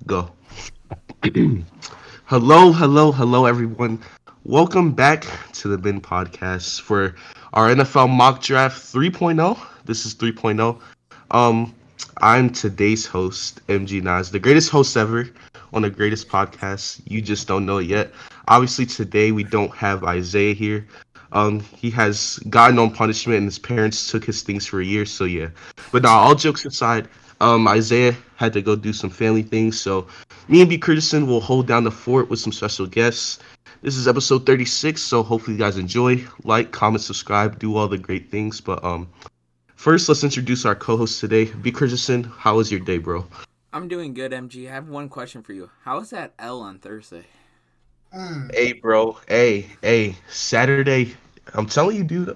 Go. Hello, everyone. Welcome back to the Bin Podcast for our NFL mock draft 3.0. This is 3.0. Um, I'm today's host, MG Nas, the greatest host ever on the greatest podcast. You just don't know it yet. Obviously, today we don't have Isaiah here. He has gotten on punishment, and his parents took his things for a year. So yeah, but now all jokes aside, Isaiah had to go do some family things. So me and B. Curtison will hold down the fort with some special guests. This is episode 36, so hopefully you guys enjoy. Like, comment, subscribe, do all the great things. But first, let's introduce our co-host today, B. Curtison. How was your day, bro? I'm doing good, MG. I have one question for you. How was that L on Thursday? Hey, bro. Hey. Saturday. I'm telling you, dude.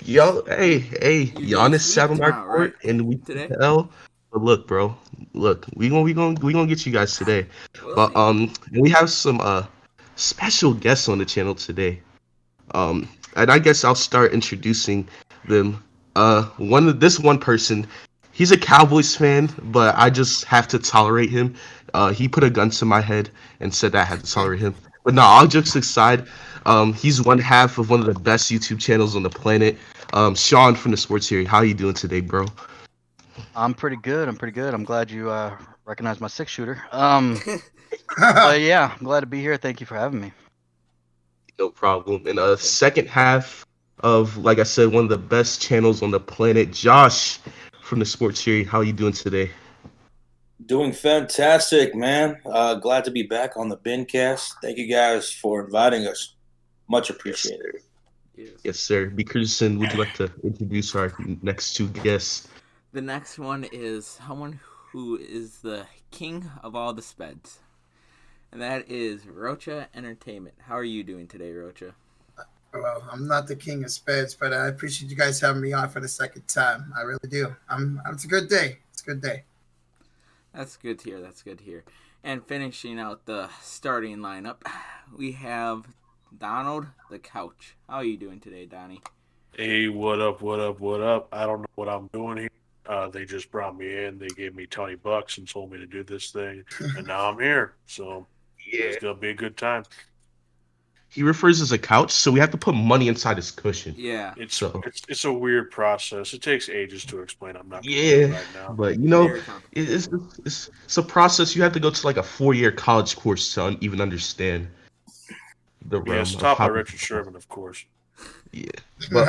Yo, hey. You're getting Giannis sat sweeped on our tomorrow, right? court, and we took Today? the L. But look, bro. Look, we gonna get you guys today. We'll But see. we have some special guests on the channel today. And I guess I'll start introducing them. This one person, he's a Cowboys fan, but I just have to tolerate him. He put a gun to my head and said that I had to tolerate him. But no, all jokes aside, he's one half of one of the best YouTube channels on the planet. Sean from TheSportsFury, how you doing today, bro? I'm pretty good. I'm glad you recognize my six shooter. But yeah, I'm glad to be here. Thank you for having me. No problem. And second half of, like I said, one of the best channels on the planet, Josh from TheSportsFury, how you doing today? Doing fantastic, man. Glad to be back on the BinCast. Thank you guys for inviting us. Much Yes, appreciated. sir. Yes. Yes, sir. B. Curtison, would you like to introduce our next two guests? The next one is someone who is the king of all the speds. And that is Rocha Entertainment. How are you doing today, Rocha? Well, I'm not the king of speds, but I appreciate you guys having me on for the second time. I really do. It's a good day. It's a good day. That's good to hear. That's good to hear. And finishing out the starting lineup, we have Donald the Couch. How are you doing today, Donnie? Hey, what up? I don't know what I'm doing here. They just brought me in. They gave me $20 and told me to do this thing, and now I'm here. So Yeah. it's gonna be a good time. He refers as a couch, so we have to put money inside his cushion. Yeah, It's So it's it's a weird process. It takes ages to explain. I'm not gonna do it yeah, right now. but very it, complicated. it's, it's a process. You have to go to like a 4-year college course to even understand the Yes, realm of taught by how. Richard Sherman, of course. Yeah, but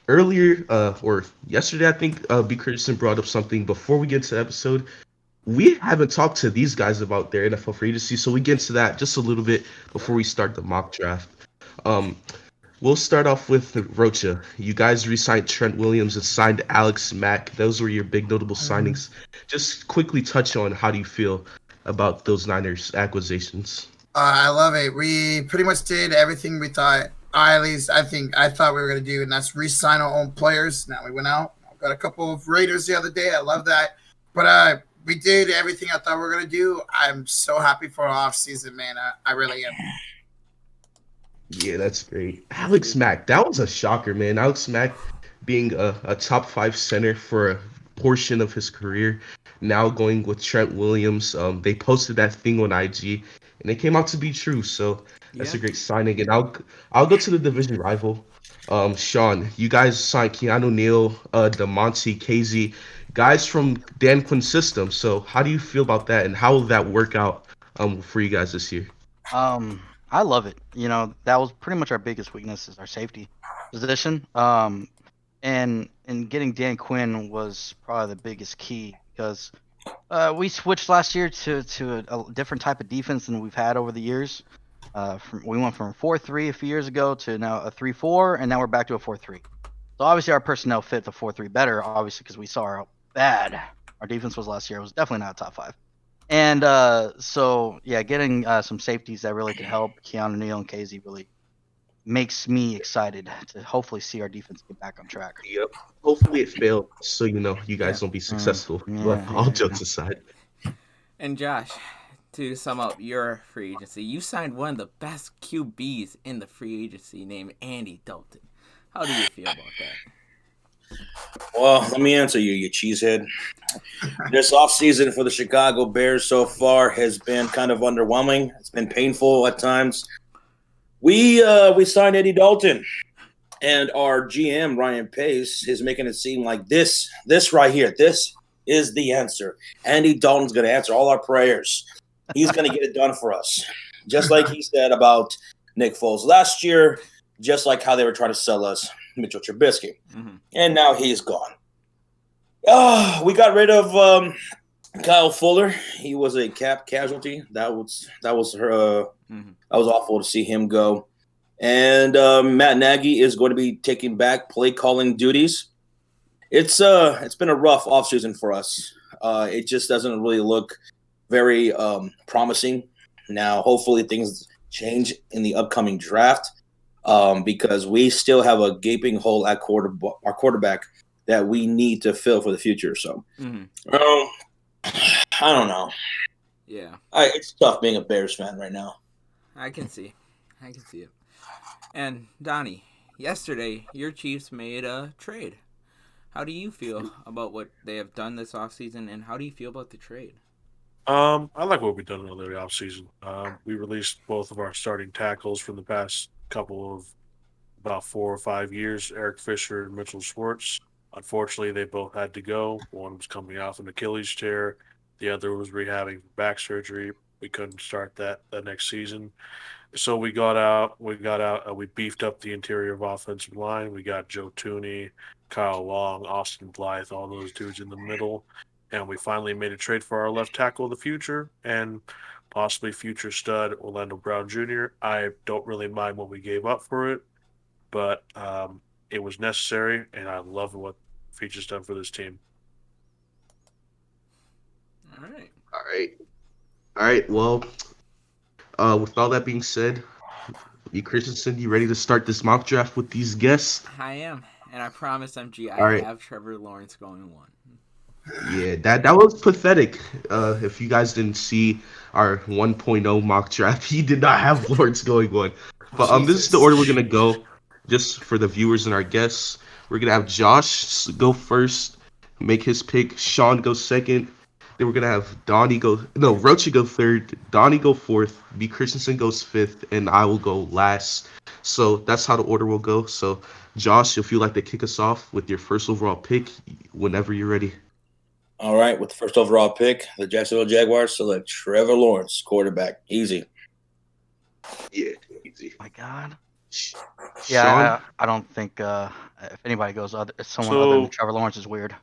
earlier or yesterday, I think B. Christensen brought up something before we get to the episode. We haven't talked to these guys about their NFL free agency, so we get into that just a little bit before we start the mock draft. Um, we'll start off with Rocha. You guys re-signed Trent Williams and signed Alex Mack. Those were your big notable signings. Just quickly touch on how do you feel about those Niners acquisitions? I love it. We pretty much did everything we thought. At least I thought we were gonna do, and that's re-sign our own players. Now we went out, got a couple of Raiders the other day. I love that, but we did everything I thought we were gonna do. I'm so happy for our off season, man. I really am. Yeah, that's great. That's Alex good to Mack, that was a shocker, man. Alex Mack being a top five center for a portion of his career, now going with Trent Williams. They posted that thing on IG, and it came out to be true. So that's Yeah. a great signing. And I'll go to the division rival. Sean, you guys signed Keanu Neal, DeMonte Casey, guys from Dan Quinn's system. So how do you feel about that, and how will that work out for you guys this year? I love it. That was pretty much our biggest weakness is our safety position. And getting Dan Quinn was probably the biggest key because we switched last year to a different type of defense than we've had over the years. We went from 4-3 a few years ago to now a 3-4, and now we're back to a 4-3. So obviously our personnel fit the 4-3 better, obviously because we saw how bad our defense was last year. It was definitely not top five. And so yeah, getting some safeties that really could help Keanu Neal and KZ really makes me excited to hopefully see our defense get back on track. Yep. Hopefully it failed, so you Yeah. guys don't be successful. But Yeah. all jokes aside, And Josh, to sum up your free agency, you signed one of the best QBs in the free agency named Andy Dalton. How do you feel about that? Well, let me answer you, you cheesehead. This offseason for the Chicago Bears so far has been kind of underwhelming. It's been painful at times. We signed Eddie Dalton, and our GM Ryan Pace is making it seem like this right here, this is the answer. Andy Dalton's going to answer all our prayers. He's going to get it done for us, just like he said about Nick Foles last year, just like how they were trying to sell us Mitchell Trubisky, and now he's gone. We got rid of Kyle Fuller. He was a cap casualty. That was awful to see him go. And Matt Nagy is going to be taking back play calling duties. It's been a rough offseason for us. It just doesn't really look very promising. Now, hopefully things change in the upcoming draft because we still have a gaping hole at our quarterback that we need to fill for the future. So, I don't know. Yeah. It's tough being a Bears fan right now. I can see it. And Donnie, yesterday your Chiefs made a trade. How do you feel about what they have done this offseason, and how do you feel about the trade? I like what we've done in the offseason. We released both of our starting tackles from the past couple of about 4 or 5 years, Eric Fisher and Mitchell Schwartz. Unfortunately, they both had to go. One was coming off an Achilles tear. The other was rehabbing back surgery. We couldn't start that next season. So we beefed up the interior of offensive line. We got Joe Tooney, Kyle Long, Austin Blythe, all those dudes in the middle. And we finally made a trade for our left tackle of the future and possibly future stud Orlando Brown Jr. I don't really mind what we gave up for it, but it was necessary, and I love what Feature's done for this team. All right. All right. Well, with all that being said, E. Christensen, you ready to start this mock draft with these guests? I am, and I promise, MG, All right. have Trevor Lawrence going 1. Yeah, that was pathetic. If you guys didn't see our 1.0 mock draft, he did not have Lawrence going 1. But this is the order we're gonna go, just for the viewers and our guests. We're gonna have Josh go first, make his pick. Sean go second. Then we're gonna have Rocha go third. Donnie go fourth. B. Christensen goes fifth, and I will go last. So that's how the order will go. So, Josh, if you'd like to kick us off with your first overall pick, whenever you're ready. All right, with the first overall pick, the Jacksonville Jaguars select Trevor Lawrence, quarterback. Easy. Yeah, easy. My God. Yeah, I don't think if anybody goes someone other than Trevor Lawrence is weird.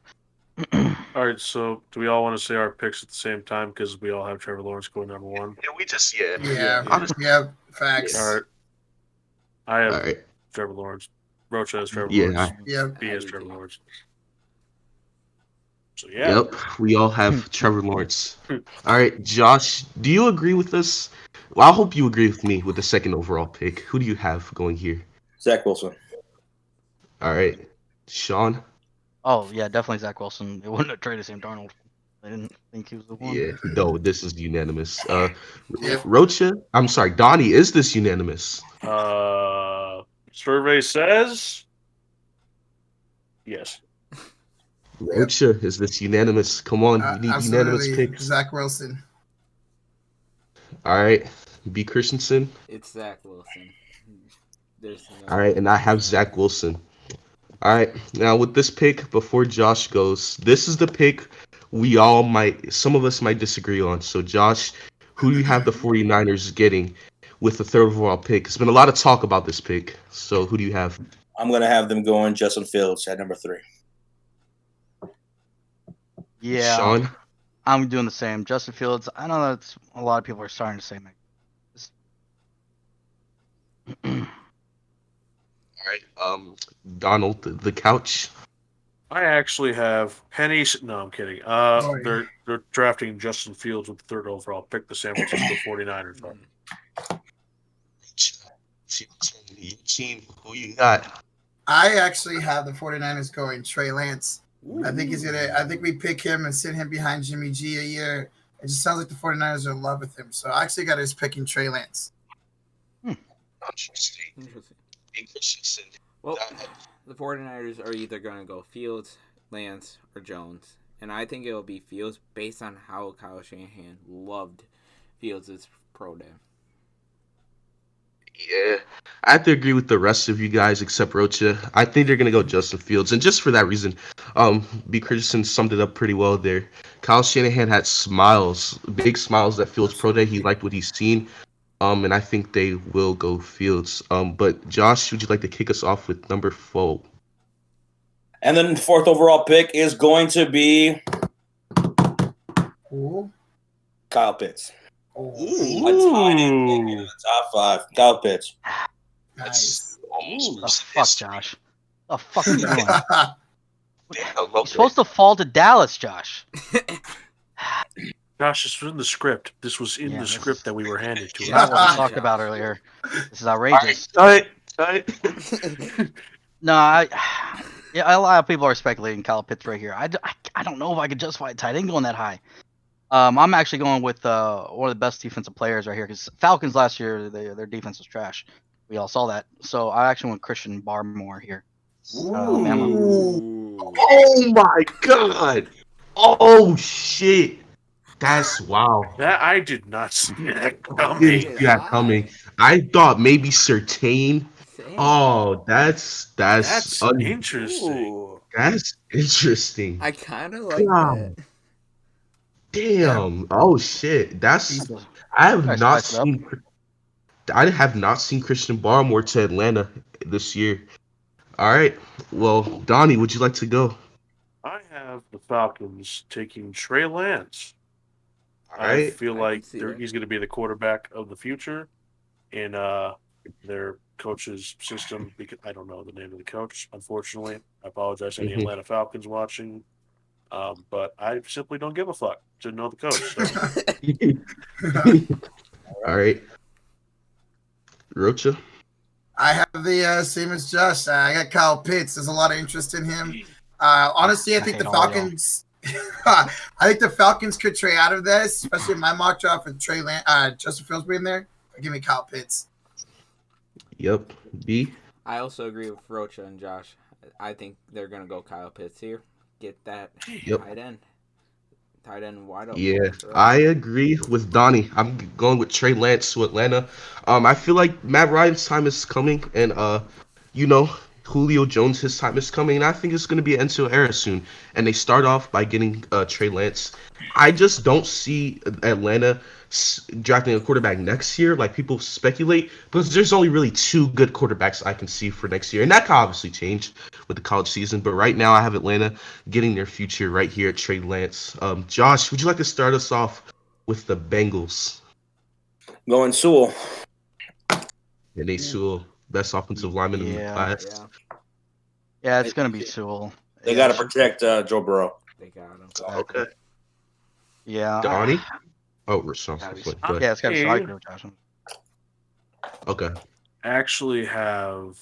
All right, so do we all want to say our picks at the same time because we all have Trevor Lawrence going number 1? Yeah, we just facts. All right, I have All right. Trevor Lawrence. Rocha has Trevor Yeah, Lawrence. B has Trevor Lawrence. So Yep, we all have Trevor Lawrence. All right, Josh, do you agree with us? Well, I hope you agree with me with the second overall pick. Who do you have going here? Zach Wilson. All right, Sean. Oh yeah, definitely Zach Wilson. They wouldn't have traded Sam Darnold. I didn't think he was the one. Yeah, no, this is unanimous. Rocha, I'm sorry, Donnie, is this unanimous? Survey says yes. Rocha, is this unanimous? Come on, we need unanimous picks. Zach Wilson. All right, B. Christensen. It's Zach Wilson. All right, and I have Zach Wilson. All right, now with this pick, before Josh goes, this is the pick some of us might disagree on. So, Josh, who do you have the 49ers getting with the third overall pick? There's been a lot of talk about this pick. So, who do you have? I'm going to have them going Justin Fields at number 3. Yeah, Sean? I'm doing the same. Justin Fields, I know that a lot of people are starting to say All right, Donald, the couch. I actually have Penny. No, I'm kidding. They're drafting Justin Fields with the third overall pick. The San Francisco 49ers are. Team, who you got? I actually have the 49ers going Trey Lance. Ooh. I think we pick him and sit him behind Jimmy G a year. It just sounds like the 49ers are in love with him. So I actually got us picking Trey Lance. Interesting. Well, the 49ers are either going to go Fields, Lance, or Jones. And I think it'll be Fields based on how Kyle Shanahan loved Fields' pro day. Yeah, I have to agree with the rest of you guys except Rocha. I think they're gonna go Justin Fields, and just for that reason, B. Christensen summed it up pretty well there. Kyle Shanahan had smiles, big smiles at Fields Pro Day. He liked what he's seen, and I think they will go Fields. But Josh, would you like to kick us off with number 4? And then the 4th overall pick is going to be Ooh. Kyle Pitts. Ooh. A tight end pick in the top 5. Kyle Pitts. Nice. The fuck, Josh? The fuck are you doing? Damn, You're supposed to fall to Dallas, Josh. Josh, this was in the script. This was in Yeah, the this script is- that we were handed to Not us. what we talked about earlier. This is outrageous. Cut. No, a lot of people are speculating Kyle Pitts right here. I don't know if I could justify a tight end going that high. I'm actually going with one of the best defensive players right here because Falcons last year, their defense was trash. We all saw that. So I actually went Christian Barmore here. Alabama. Oh my god! Oh shit! That's wow. That I did not see that Didn't coming. see that coming. I thought maybe Certain. Same. Oh, that's That's interesting. that's interesting. I kind of like God. that. Damn. Oh shit. That's I have Guys, not spice it up. seen I have not seen Christian Barmore to Atlanta this year. All right. Well, Donnie, would you like to go? I have the Falcons taking Trey Lance. All I right. feel I like can see that. he's going to be the quarterback of the future in their coach's system. Because I don't know the name of the coach, unfortunately. I apologize to any Mhm. Atlanta Falcons watching, but I simply don't give a fuck to know the coach. So. All right. Rocha. I have the same as Josh. I got Kyle Pitts. There's a lot of interest in him. Honestly, I think the hate all y'all. Falcons. I think the Falcons could trade out of this, especially in my mock draft with Justin Fields being there. Give me Kyle Pitts. Yep. B. I also agree with Rocha and Josh. I think they're going to go Kyle Pitts here. Get that Yep. tight end. Tight end wide open. Yeah, for us. I agree with Donnie. I'm going with Trey Lance to Atlanta. I feel like Matt Ryan's time is coming, and Julio Jones, his time is coming, and I think it's going to be an Enzo era soon. And they start off by getting Trey Lance. I just don't see Atlanta drafting a quarterback next year, like people speculate, because there's only really 2 good quarterbacks I can see for next year, and that can obviously change with the college season. But right now, I have Atlanta getting their future right here at Trey Lance. Josh, would you like to start us off with the Bengals? Going Sewell. And they Sewell, best offensive lineman in the Yeah. class. Yeah, Yeah, it's gonna be Sewell. They got to protect Joe Burrow. they got him. Okay. Yeah. Donnie? Oh, Rashawn. Go ahead. Yeah, it's got to be. I agree with Josh. Okay. Actually have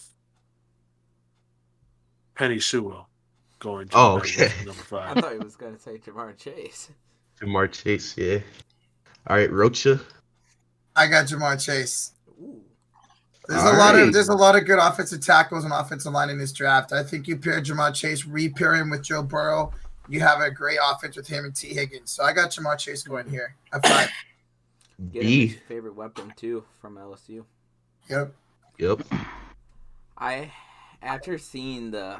Penny Sewell going to Oh, the Bengals okay. at number I 5. thought he was going to say Jamar Chase. Jamar Chase, yeah. All right, Rocha. I got Jamar Chase. Ooh. There's All a lot right. of good offensive tackles and offensive line in this draft. I think you pair Jamar Chase, re-pair him with Joe Burrow. You have a great offense with him and T. Higgins. So I got Jamar Chase going here at 5. Get him B. his favorite weapon, too, from LSU. Yep. Yep. After seeing the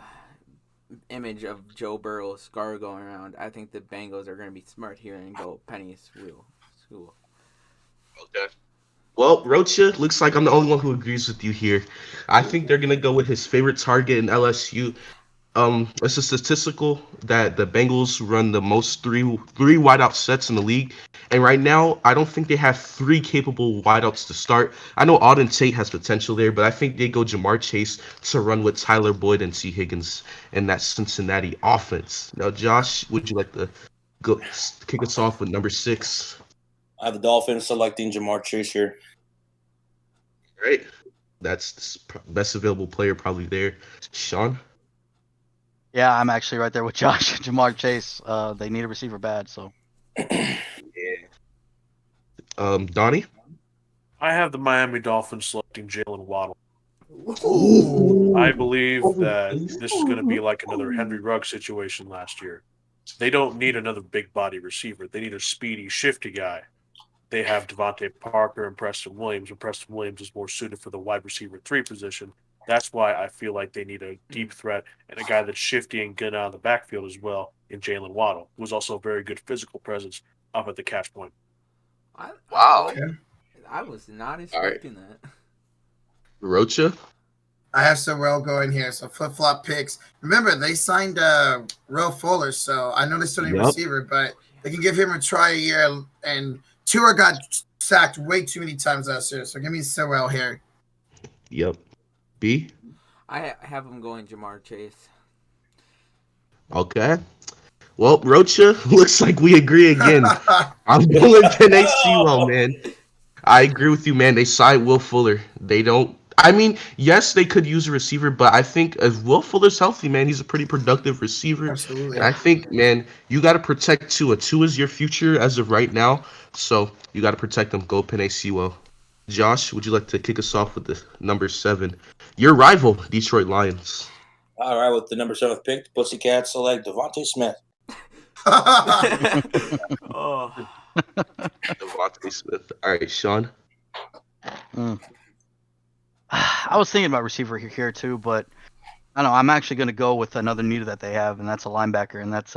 image of Joe Burrow's scar going around, I think the Bengals are going to be smart here and go Penny Sewell. Okay. Well, Rocha, looks like I'm the only one who agrees with you here. I think they're gonna go with his favorite target in LSU. It's a statistical that the Bengals run the most three wideout sets in the league, and right now I don't think they have 3 capable wideouts to start. I know Auden Tate has potential there, but I think they go Jamar Chase to run with Tyler Boyd and T. Higgins in that Cincinnati offense. Now, Josh, would you like to go kick us off with number 6? I have the Dolphins selecting Jamar Chase here. Right. That's the best available player probably there. Sean? Yeah, I'm actually right there with Josh. Jamar Chase. They need a receiver bad, so. Donnie? I have the Miami Dolphins selecting Jalen Waddle. Ooh. I believe that this is going to be like another Henry Ruggs situation last year. They don't need another big body receiver. They need a speedy, shifty guy. They have Devontae Parker and Preston Williams, and Preston Williams is more suited for the wide receiver 3 position. That's why I feel like they need a deep threat and a guy that's shifty and good out of the backfield as well in Jalen Waddle, who's also a very good physical presence up at the catch point. Wow. I was not All right. expecting that. Rocha. I have Sorrell going here, so flip-flop picks. Remember, they signed Will Fuller, so I know they still need a Yep. receiver, but they can give him a try a year. And Tua got sacked way too many times last year, so give me Sorrell here. Yep. B. I have him going Jamar Chase. Okay. Well, Rocha, looks like we agree again. I'm going Penei Sewell, man. I agree with you, man. They signed Will Fuller. They don't. I mean, yes, they could use a receiver, but I think if Will Fuller's healthy, man, he's a pretty productive receiver. Absolutely. And I think, man, you got to protect Tua. Tua's your future as of right now, so you got to protect him. Go Penei Sewell. Josh, would you like to kick us off with the number 7? Your rival, Detroit Lions. All right, with the number 7th pick, the Pussycats select Devontae Smith. Oh, Devontae Smith. All right, Sean. I was thinking about receiver here too, but I don't know. I'm actually going to go with another need that they have, and that's a linebacker, and that's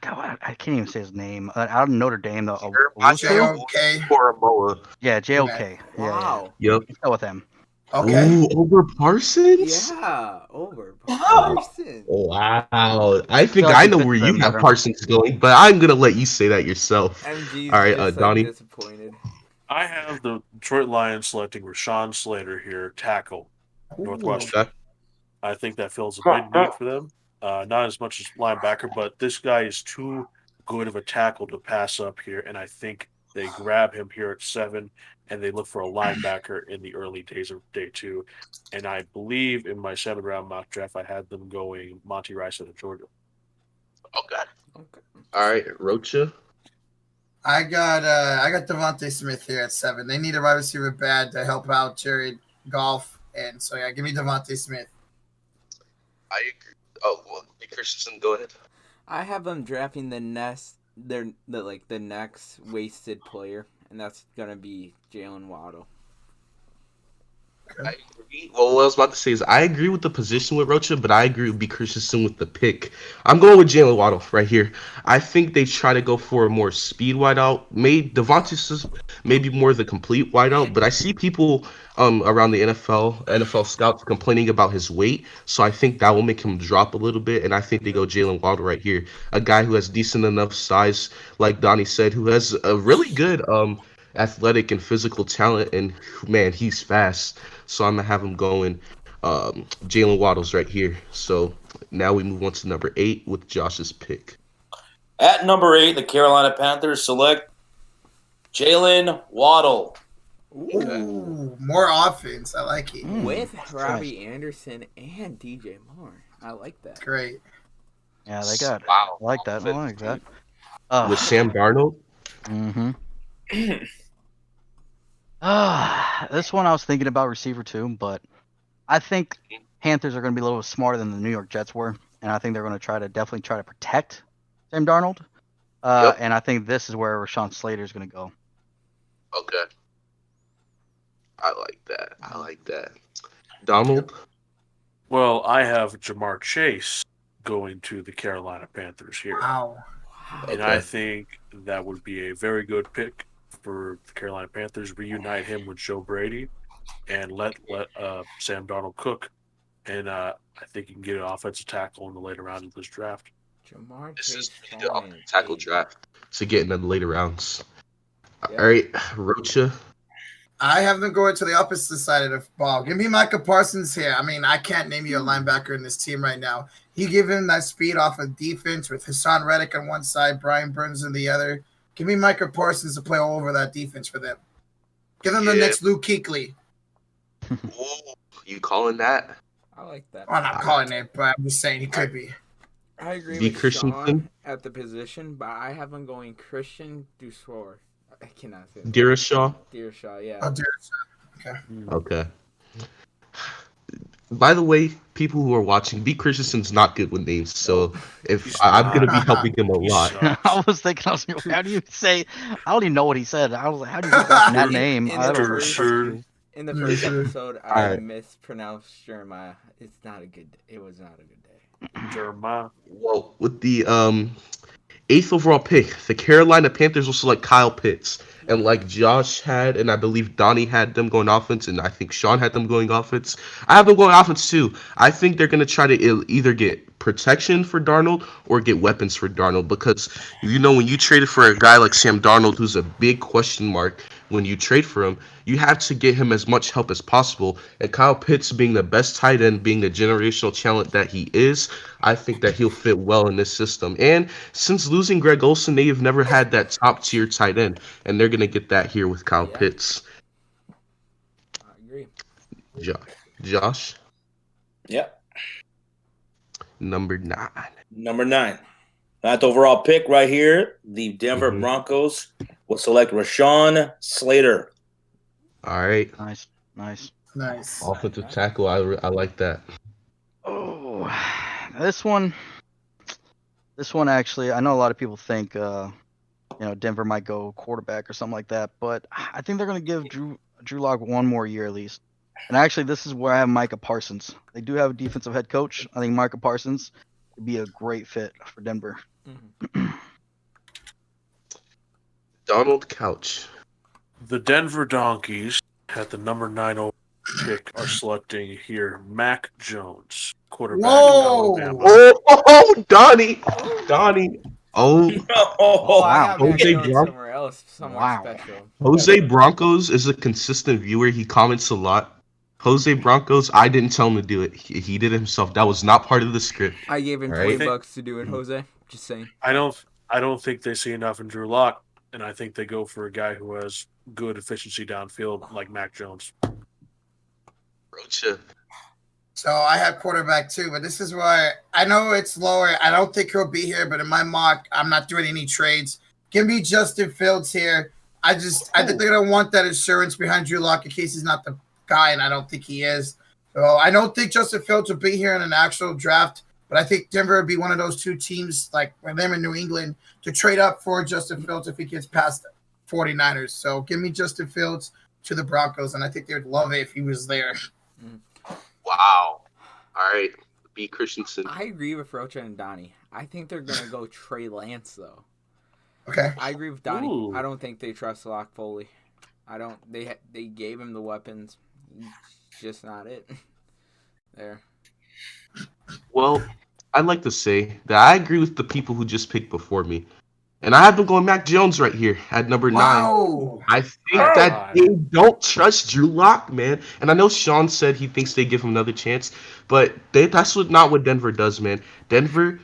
God, I can't even say his name. Out of Notre Dame, J.O.K. Moa. Yeah, JOK. wow. Yep. Let's go with him. Okay. Ooh, over Parsons? Yeah, over Parsons. Wow. I think like I he know fits where you them have better. Parsons going, but I'm going to let you say that yourself. MG's All right, just Donnie. disappointed. I have the Detroit Lions selecting Rashawn Slater here, tackle, Northwestern. Okay. I think that fills a big need for them. Not as much as linebacker, but this guy is too good of a tackle to pass up here, and I think they grab him here at 7, and they look for a linebacker in the early days of day 2. And I believe in my 7th-round mock draft, I had them going Monty Rice out of Georgia. Okay. All right, Rocha. I got Devontae Smith here at 7. They need a wide receiver bad to help out Jared Goff, and so yeah, give me Devontae Smith. I agree. Oh, well, Christensen, go ahead. I have them drafting the next wasted player, and that's gonna be Jalen Waddle. I agree. Well, what I was about to say is I agree with the position with Rocha, but I agree with B. Christensen with the pick. I'm going with Jalen Waddle right here. I think they try to go for a more speed wideout. Devontae maybe more the complete wideout, but I see people around the NFL scouts complaining about his weight, so I think that will make him drop a little bit, and I think they go Jalen Waddle right here, a guy who has decent enough size, like Donnie said, who has a really good athletic and physical talent, and man, he's fast. So I'm gonna have him going Jalen Waddle's right here. So now we move on to number 8 with Josh's pick. At number 8, the Carolina Panthers select Jalen Waddle. Ooh, more offense. I like it. With Robbie Anderson and DJ Moore. I like that. Great. Yeah, they got. Wow. I like that. I like that. With Sam Darnold. Mm-hmm. This one I was thinking about receiver too, but I think Panthers are going to be a little smarter than the New York Jets were, and I think they're going to definitely try to protect Sam Darnold. And I think this is where Rashawn Slater is going to go. Okay. I like that. Donald. Well, I have Jamar Chase going to the Carolina Panthers here. Wow. And I think that would be a very good pick for the Carolina Panthers. Reunite him with Joe Brady and let Sam Darnold cook. And I think you can get an offensive tackle in the later round of this draft. Jamar This is Chase the tackle draft to get in the later rounds. Yep. All right, Rocha. I have them going to the opposite side of the ball. Give me Micah Parsons here. I mean, I can't name you a linebacker in this team right now. You give him that speed off of defense with Hassan Reddick on one side, Brian Burns on the other. Give me Micah Parsons to play all over that defense for them. Give them the next Luke Kuechly. Ooh, you calling that? I like that. I'm not calling it, but I'm just saying he could be. I agree V. with Christensen? Sean at the position, but I have him going Christian Dusour. I cannot say that. Dearashaw. Dearshaw, yeah. Oh, dear. Okay. Okay. By the way, people who are watching, B. Christensen's not good with names, so if He's I'm gonna not. be helping him a He lot. sucks. I was like, how do you say? I don't even know what he said. I was like, how do you get that from that name? In I the don't. first Sure. in the first episode, I Alright. mispronounced Jeremiah. It's not a good. It was not a good day. Jeremiah. Well, with the eighth overall pick, the Carolina Panthers will select Kyle Pitts. And like Josh had, and I believe Donnie had them going offense, and I think Sean had them going offense. I have them going offense too. I think they're going to try to either get protection for Darnold or get weapons for Darnold because, when you traded for a guy like Sam Darnold, who's a big question mark when you trade for him, you have to get him as much help as possible. And Kyle Pitts, being the best tight end, being the generational talent that he is, I think that he'll fit well in this system. And since losing Greg Olsen, they have never had that top tier tight end, and they're gonna get that here with Kyle Yeah. Pitts. I agree. Josh, Yep. number 9. Number 9. Ninth overall pick right here. The Denver Mhm. Broncos will select Rashawn Slater. All right, Nice, nice. Nice. offensive tackle. I like that. Oh, this one. This one actually, I know a lot of people think, Denver might go quarterback or something like that, but I think they're going to give Drew Lock one more year at least. And actually, this is where I have Micah Parsons. They do have a defensive head coach. I think Micah Parsons would be a great fit for Denver. Donald Couch. The Denver Donkeys at the number 9 overall pick are selecting here Mac Jones, quarterback Whoa! of Alabama. Oh, Donnie. Oh, Oh, I Wow. got Mac Jose Jones Bron- somewhere else, somewhere Wow. special. Jose Broncos is a consistent viewer. He comments a lot. Jose Broncos, I didn't tell him to do it. He did it himself. That was not part of the script. I gave him All 20 right. bucks to do it, Jose. Just saying. I don't think they see enough in Drew Lock, and I think they go for a guy who has good efficiency downfield like Mac Jones. Rocha. So I have quarterback too, but this is why I know it's lower. I don't think he'll be here, but in my mock, I'm not doing any trades. Give me Justin Fields here. I think they're gonna want that insurance behind Drew Lock in case he's not the guy, and I don't think he is. So I don't think Justin Fields will be here in an actual draft, but I think Denver would be one of those two teams, like them in New England, to trade up for Justin Fields if he gets past the 49ers. So give me Justin Fields to the Broncos, and I think they would love it if he was there. Wow. All right. B. Christensen. I agree with Rocha and Donnie. I think they're going to go Trey Lance, though. Okay. I agree with Donnie. Ooh. I don't think they trust Lock fully. I don't. They gave him the weapons. It's just not it. There. Well, I'd like to say that I agree with the people who just picked before me. And I have them going Mac Jones right here at number 9. Wow. I think that they don't trust Drew Lock, man. And I know Sean said he thinks they give him another chance, but that's not what Denver does, man. Denver,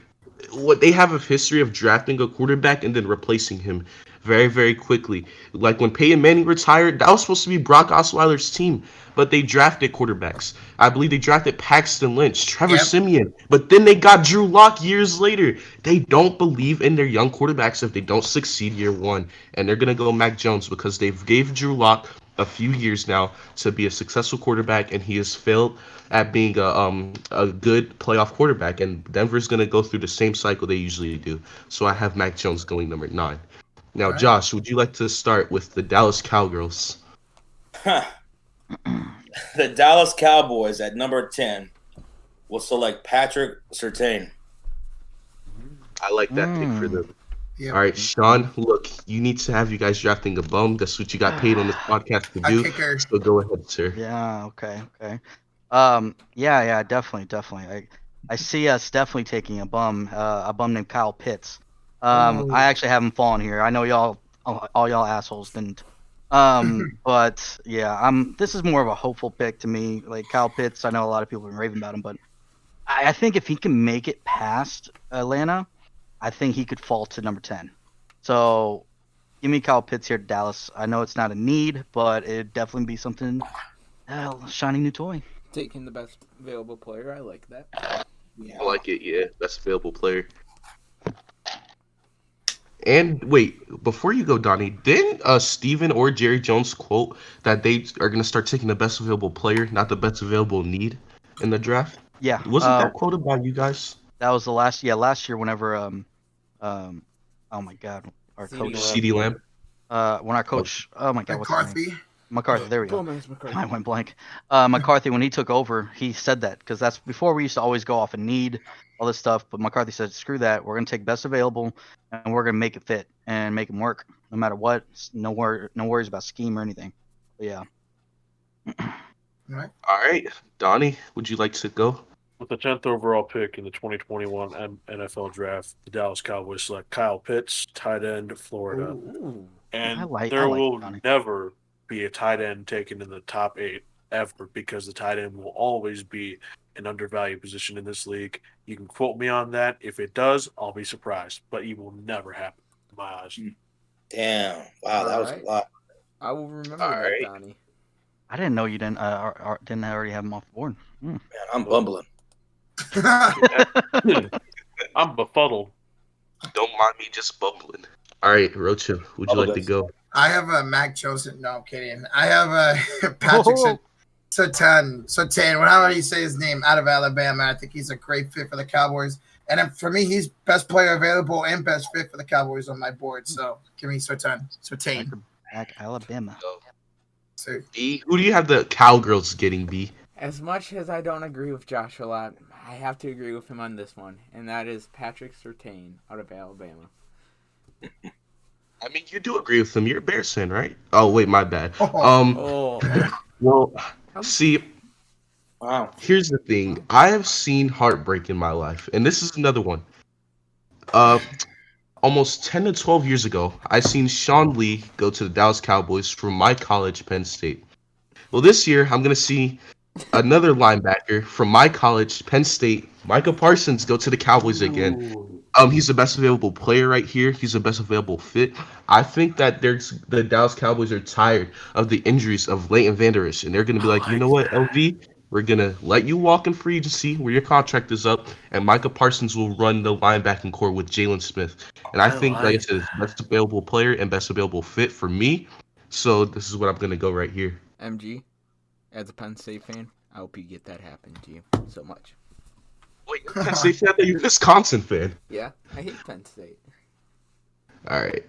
what they have a history of drafting a quarterback and then replacing him very, very quickly. Like when Peyton Manning retired, that was supposed to be Brock Osweiler's team, but they drafted quarterbacks. I believe they drafted Paxton Lynch, Trevor Siemian, but then they got Drew Lock years later. They don't believe in their young quarterbacks if they don't succeed year one, and they're gonna go Mac Jones because they've gave Drew Lock a few years now to be a successful quarterback, and he has failed at being a good playoff quarterback. And Denver's gonna go through the same cycle they usually do. So I have Mac Jones going number 9. Now, Josh, would you like to start with the Dallas Cowgirls? The Dallas Cowboys at number 10 will select Patrick Surtain. I like that pick for them. Yep. All right, Sean, look, you need to have you guys drafting a bum. That's what you got paid on this podcast to A do. kicker. So go ahead, sir. Yeah. Okay. Yeah. Definitely. I see us definitely taking a bum named Kyle Pitts. I actually have him falling here. I know all y'all assholes didn't. But yeah, this is more of a hopeful pick to me. Like Kyle Pitts, I know a lot of people have been raving about him, but I think if he can make it past Atlanta, I think he could fall to number 10. So give me Kyle Pitts here to Dallas. I know it's not a need, but it'd definitely be something, shiny new toy. Taking the best available player. I like that. I like it, yeah. Best available player. And wait, before you go, Donnie, didn't Steven or Jerry Jones quote that they are going to start taking the best available player, not the best available need? in the draft? Yeah. Wasn't that quoted by you guys? That was the last. Yeah, last year. Whenever oh my God, our CD coach. CD Lamb. When our coach. Oh my God, what's his name? McCarthy. McCarthy. There we go. Gomez McCarthy. I went blank. McCarthy, when he took over, he said that because that's before we used to always go off and need all this stuff. But McCarthy said, "Screw that. We're gonna take best available, and we're gonna make it fit and make them work, no matter what. No worries about scheme or anything." But yeah. Right. All right, Donnie, would you like to go? With the 10th overall pick in the 2021 NFL Draft, the Dallas Cowboys select Kyle Pitts, tight end, Florida. Ooh. And I like will Donnie. never be a tight end taken in the top 8 ever because the tight end will always be an undervalued position in this league. You can quote me on that. If it does, I'll be surprised, but it will never happen in my eyes. Damn. Wow, that was a Alright. lot. I will remember All that, right. Donnie. I didn't know you didn't already have him off the board. Man, I'm bumbling. I'm befuddled. Don't mind me just bubbling. All right, Rocha, would you like to go? I have a Mac Joseph. No, I'm kidding. I have a Patrick Surtain. However you say his name, out of Alabama. I think he's a great fit for the Cowboys. And then for me, he's best player available and best fit for the Cowboys on my board. So give me Surtain. Back Alabama. So, B, who do you have the Cowgirls getting, B? As much as I don't agree with Josh a lot, I have to agree with him on this one, and that is Patrick Surtain out of Alabama. I mean, you do agree with him. You're a Bears fan, right? Oh, wait, my bad. Oh, Well, see, Wow. here's the thing. I have seen heartbreak in my life, and this is another one. Almost 10 to 12 years ago, I seen Sean Lee go to the Dallas Cowboys from my college, Penn State. Well, this year, I'm going to see another linebacker from my college, Penn State, Micah Parsons, go to the Cowboys again. He's the best available player right here. He's the best available fit. I think that the Dallas Cowboys are tired of the injuries of Leighton Vander Esch, and they're going to be like, you know what, LV, we're going to let you walk in free agency where your contract is up, and Micah Parsons will run the linebacking core with Jalen Smith. And I think, like I said, it's best available player and best available fit for me. So this is what I'm going to go right here. MG, as a Penn State fan, I hope you get that happen to you so much. Wait, you're a Penn State fan? You're a Wisconsin fan. Yeah, I hate Penn State. All right.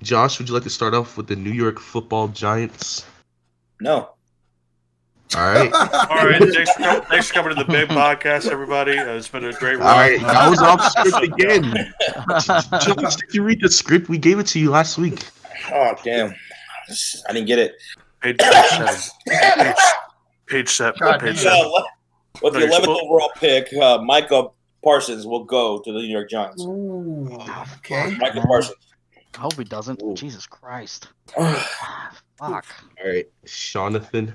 Josh, would you like to start off with the New York Football Giants? No. All right. All right, thanks for coming to the big podcast, everybody. It's been a great run. All right, that was off script again. Josh, did you read the script? We gave it to you last week. Oh, damn. I didn't get it. Page 7. Page 7. God, Page yeah. 7. With the No, you're 11th supposed- overall pick, Micah Parsons will go to the New York Giants. ooh, okay. Micah Parsons. I hope he doesn't. Ooh. Jesus Christ. Oh, Fuck. All right, Jonathan.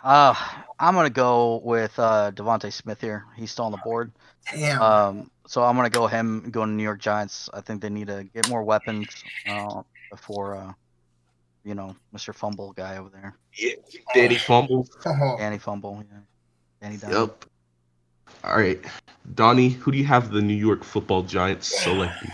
I'm gonna go with Devontae Smith here. He's still on the board. Damn. So I'm gonna go him going to New York Giants. I think they need to get more weapons before Mr. Fumble guy over there. Yeah, Danny Fumble. Oh. Danny Fumble, yeah. Danny Down. Yep. All right, Donnie, who do you have the New York Football Giants selecting?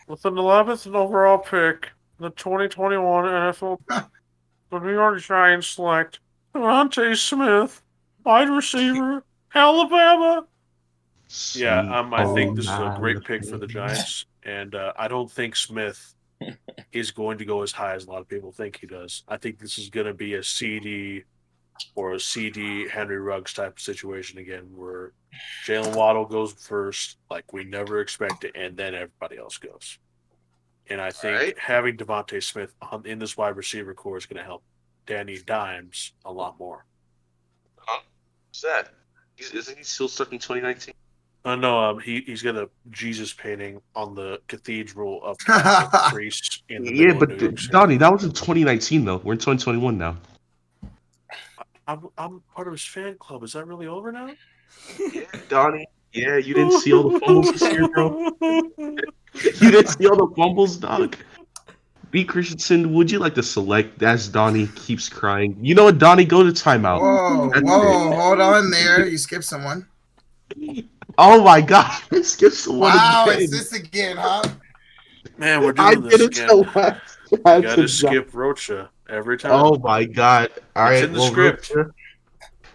With an 11th overall pick, the 2021 NFL, the New York Giants select Devontae Smith, wide receiver, Alabama. Yeah, I think this is a great pick for the Giants, and I don't think Smith is going to go as high as a lot of people think he does. I think this is going to be a CD or a CD Henry Ruggs type of situation again, where Jalen Waddle goes first, like we never expected, and then everybody else goes. And I think having Devontae Smith in this wide receiver core is going to help Danny Dimes a lot more. Huh? What's that? Isn't he still stuck in 2019? No, he's got a Jesus painting on the cathedral of the priest in the Yeah, middle but of New York City. Donnie, that was in 2019 though. We're in 2021 now. I'm part of his fan club. Is that really over now? Yeah, Donnie. Yeah, you didn't see all the fumbles this year, bro. You didn't see all the fumbles, dog. B. Christensen, would you like to select as Donnie keeps crying? You know what, Donnie? Go to timeout. Whoa, hold on there. You skipped someone. Oh my God! I skipped someone Wow, again. it's this again, huh? Man, we're I doing did this it again. so last You time. gotta skip Rocha every time. Oh my God! All It's right, in the script. Rocha,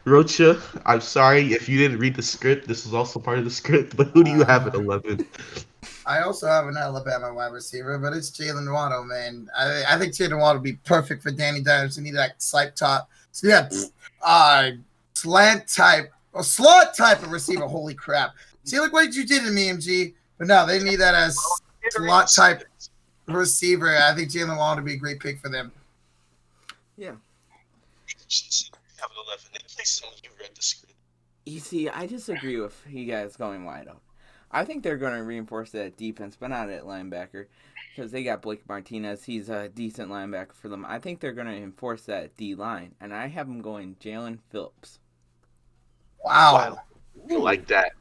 Rocha, I'm sorry if you didn't read the script. This is also part of the script. But who do you have at 11? I also have an Alabama wide receiver, but it's Jalen Waddle, man. I think Jalen Waddle would be perfect for Danny Dimes. He need that slight top. So yeah, slant type or slot type of receiver. Holy crap! See, look what you did to me, MG. But no, they need that as slot type receiver. I think Jalen Waddle would be a great pick for them. Yeah. Have 11. Please tell me you read the script. You see, I disagree with you guys going wide out. I think they're going to reinforce that defense, but not at linebacker, because they got Blake Martinez. He's a decent linebacker for them. I think they're going to enforce that D line, and I have them going Jalen Phillips. Wow. I like that.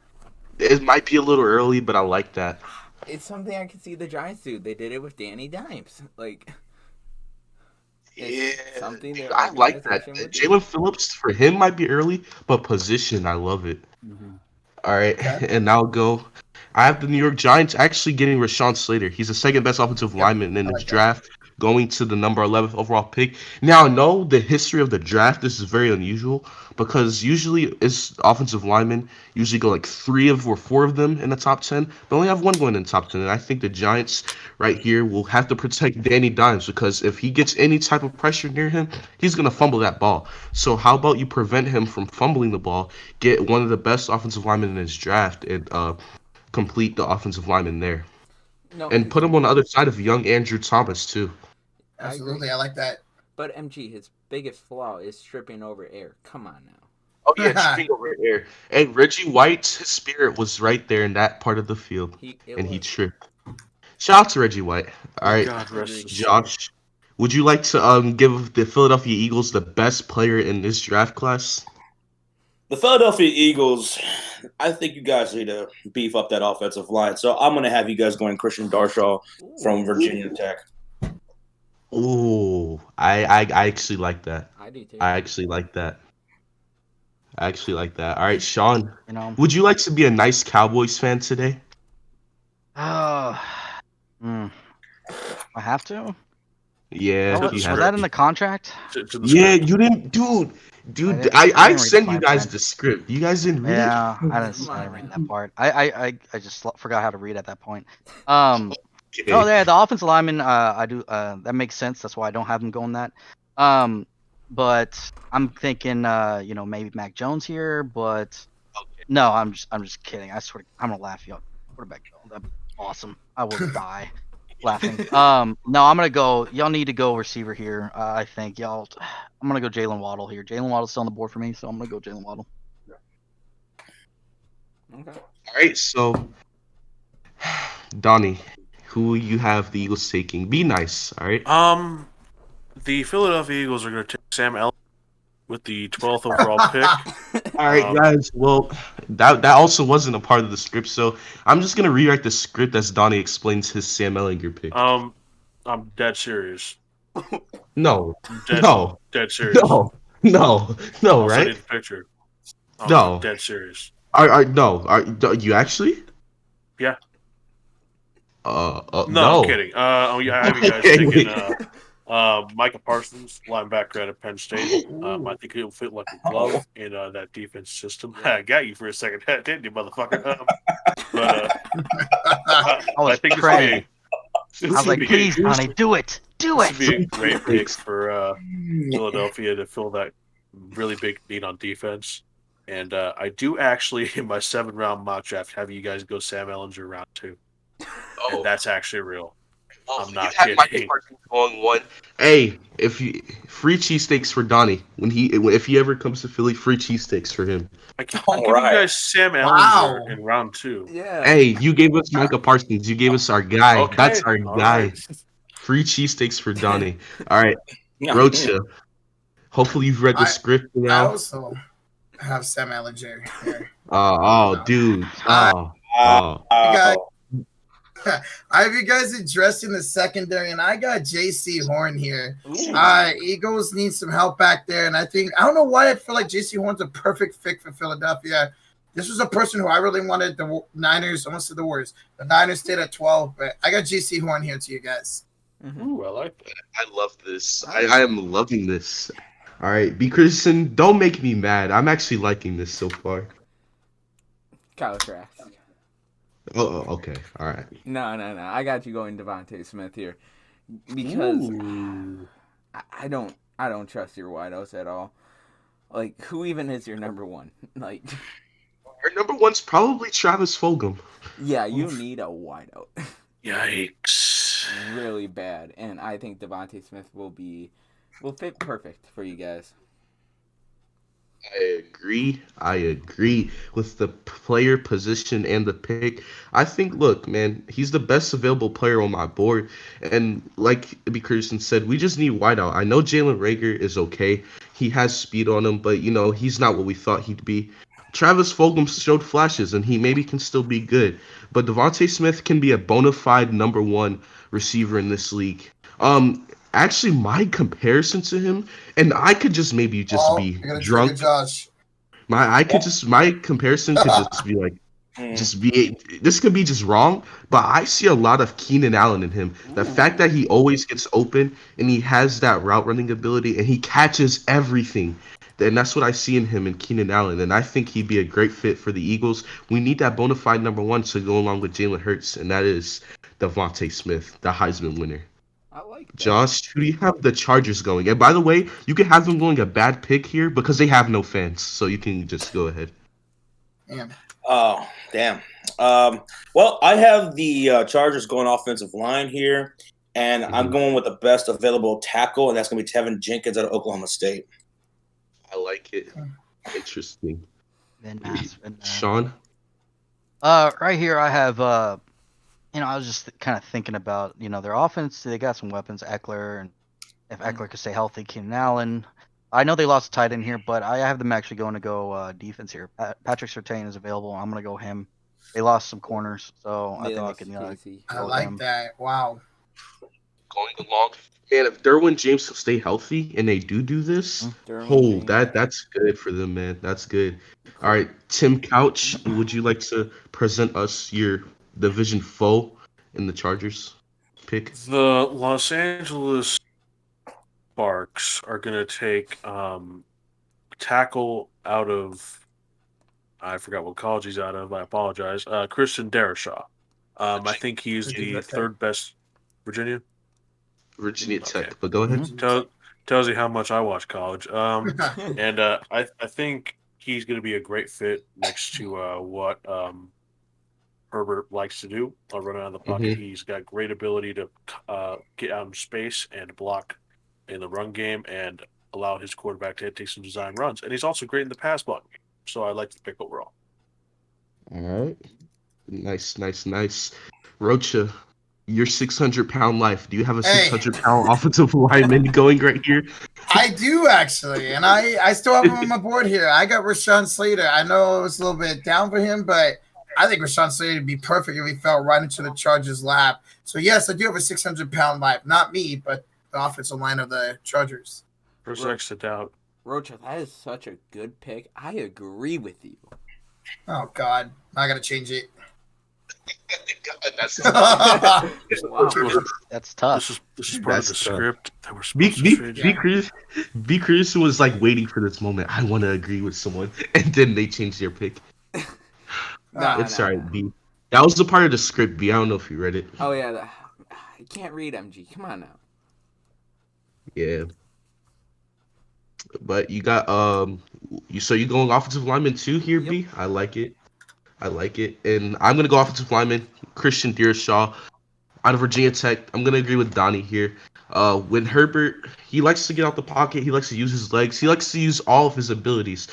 It might be a little early, but I like that. It's something I can see the Giants do. They did it with Danny Dimes. Like, Yeah, something dude, that I like that. organization would do. Jalen Phillips for him might be early, but position, I love it. Mm-hmm. All right, Okay. and I'll go. I have the New York Giants actually getting Rashawn Slater. He's the second best offensive lineman in I this like that. draft, going to the number 11th overall pick. Now, I know the history of the draft. This is very unusual because usually it's offensive linemen usually go like 4 of them in the top 10, but only have one going in the top 10. And I think the Giants right here will have to protect Danny Dimes because if he gets any type of pressure near him, he's gonna fumble that ball. So how about you prevent him from fumbling the ball? Get one of the best offensive linemen in his draft and complete the offensive lineman there. No, And put him on the other side of young Andrew Thomas, too. Absolutely, I like that. But MG, his biggest flaw is stripping over air. Come on now. Oh, yeah, tripping over air. And Reggie White's his spirit was right there in that part of the field, and he tripped. Shout out to Reggie White. All right, God rest his soul. Josh, would you like to give the Philadelphia Eagles the best player in this draft class? The Philadelphia Eagles, I think you guys need to beef up that offensive line. So I'm going to have you guys going Christian Darshaw from Virginia Tech. Ooh, I actually like that. I do too. I actually like that. All right, Sean, You know. would you like to be a nice Cowboys fan today? I have to. Yeah, Oh, you was have that to. in the contract? To the Yeah, script. you didn't, dude. didn't I read the sent you fine guys print. the script. You guys didn't read Yeah, it. I didn't Come read on. that part. I just forgot how to read at that point. Oh Okay. yeah, the offensive lineman. I do. That makes sense. That's why I don't have him going that. But I'm thinking, maybe Mac Jones here. But no, I'm just kidding. I swear, I'm gonna laugh you up. Quarterback, that'd be awesome. I will die laughing. No, I'm gonna go. Y'all need to go receiver here. I think y'all. I'm gonna go Jalen Waddle here. Jalen Waddle's still on the board for me, so I'm gonna go Jalen Waddle. Okay. All right, so Donnie, who you have the Eagles taking? Be nice, all right? The Philadelphia Eagles are going to take Sam Elliott with the 12th overall pick. All right, guys. Well, that also wasn't a part of the script, so I'm just gonna rewrite the script as Donnie explains his Sam Ellinger pick. I'm dead serious. No, Dead, no, dead serious. no, I'll send you right? the picture. No. I'm dead serious. Are you actually? Yeah. No. I'm kidding. I have you guys taking Micah Parsons, linebacker out of Penn State. I think he'll fit like a glove in that defense system. I got you for a second, didn't you, motherfucker? But I think praying. this I was would like, be please, Donnie, do it. Do this it. would be a great pick for Philadelphia to fill that really big need on defense. And I do actually, in my 7-round mock draft, have you guys go Sam Ellinger round 2. And that's actually real. I'm not you had Michael kidding. Parsons going 1. Hey, free cheesesteaks for Donnie if he ever comes to Philly, free cheesesteaks for him. I'll give you guys Sam Ellinger in round 2. Yeah. Hey, you gave us Michael Parsons. You gave us our guy. Okay. That's our All guy. right. Free cheesesteaks for Donnie. All right, Rocha. Hopefully you've read the script I now. also have Sam Ellinger here. Dude. I have you guys addressing the secondary, and I got J.C. Horn here. Eagles need some help back there, and I don't know why I feel like J.C. Horn's a perfect fit for Philadelphia. This was a person who I really wanted. The Niners, almost to the Warriors. The Niners stayed at 12, but I got J.C. Horn here to you guys. Ooh, I like that. I love this. I am loving this. All right, B. Christensen, don't make me mad. I'm actually liking this so far. Kyle Trask. Okay. All right. No. I got you going Devontae Smith here because Ooh. I don't trust your wideouts at all. Like, who even is your number one? Like, Our number one's probably Travis Fulgham. yeah, you need a wideout Yikes. really bad, and I think Devontae Smith will fit perfect for you guys. I agree. I agree with the player position and the pick. I think, look, man, he's the best available player on my board. And like B. Christian said, we just need wideout. I know Jalen Rager is okay. He has speed on him, but, he's not what we thought he'd be. Travis Fulgham showed flashes, and he maybe can still be good. But Devontae Smith can be a bona fide number one receiver in this league. Actually, my comparison to him, and I could just maybe just Oh, be you're gonna trigger drunk. Josh. My comparison could just be like this could be just wrong, but I see a lot of Keenan Allen in him. The fact that he always gets open and he has that route running ability and he catches everything. And that's what I see in him in Keenan Allen. And I think he'd be a great fit for the Eagles. We need that bona fide number one to go along with Jalen Hurts, and that is Devontae Smith, the Heisman winner. I like that. Josh, who do you have the Chargers going? And by the way, you can have them going a bad pick here because they have no fans, so you can just go ahead. Damn. Oh, damn. Well, I have the Chargers going offensive line here, and I'm going with the best available tackle, and that's going to be Tevin Jenkins out of Oklahoma State. I like it. Interesting. Then nice. Sean? Right here I have I was just kind of thinking about, their offense. They got some weapons, Eckler, and if Eckler could stay healthy, Keenan Allen. I know they lost a tight end here, but I have them actually going to go defense here. Patrick Surtain is available. I'm going to go him. They lost some corners, so I They think lost they can Casey. I go like him. that. Wow. Going along. Man, if Derwin James can stay healthy and they do this, Derwin James. that's good for them, man. That's good. All right, Tim Couch, would you like to present us your division foe in the Chargers pick? The Los Angeles Sparks are going to take tackle out of, I forgot what college he's out of. I apologize. Christian Darrisaw. I think he's Virginia the Tech. third best. Virginia? Virginia Tech, Okay. but go ahead. Tells you how much I watch college. And I think he's going to be a great fit next to what Herbert likes to do, running out of the pocket. He's got great ability to get out in space and block in the run game and allow his quarterback to take some design runs. And he's also great in the pass blocking game. So I like the pick overall. All right. Nice. Rocha, your 600-pound life. Do you have a Hey. 600-pound offensive lineman going right here? I do actually, and I still have him on my board here. I got Rashawn Slater. I know it was a little bit down for him, but I think Rashawn Slater would be perfect if he fell right into the Chargers' lap. So yes, I do have a 600-pound life. Not me, but the offensive line of the Chargers. First X to doubt. Rocha, that is such a good pick. I agree with you. Oh God, I gotta change it. God, that's Wow. That's tough. This is part of That's the tough. script that we're supposed to change. B. Christian was like waiting for this moment. I want to agree with someone, and then they changed their pick. It's alright, B. That was the part of the script, B. I don't know if you read it. Oh yeah, I can't read MG. Come on now. Yeah. But you got you going offensive lineman too here, Yep. B? I like it. And I'm gonna go offensive lineman, Christian Deershaw out of Virginia Tech. I'm gonna agree with Donnie here. When Herbert, he likes to get out the pocket, he likes to use his legs, he likes to use all of his abilities.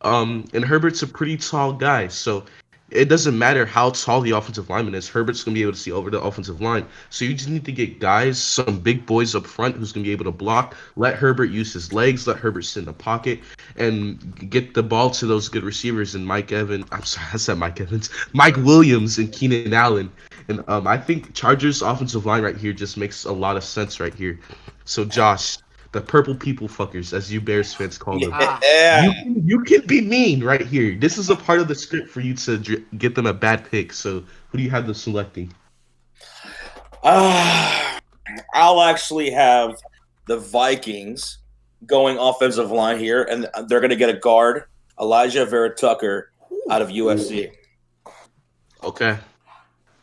And Herbert's a pretty tall guy, so it doesn't matter how tall the offensive lineman is. Herbert's gonna be able to see over the offensive line. So you just need to get guys, some big boys up front who's gonna be able to block. Let Herbert use his legs. Let Herbert sit in the pocket and get the ball to those good receivers. And Mike Evans. I'm sorry, I said Mike Evans. Mike Williams and Keenan Allen. And I think Chargers offensive line right here just makes a lot of sense right here. So Josh, the purple people fuckers, as you Bears fans call them. Yeah. You can be mean right here. This is a part of the script for you to get them a bad pick. So who do you have them selecting? I'll actually have the Vikings going offensive line here, and they're going to get a guard, Elijah Vera Tucker, out of USC. Okay.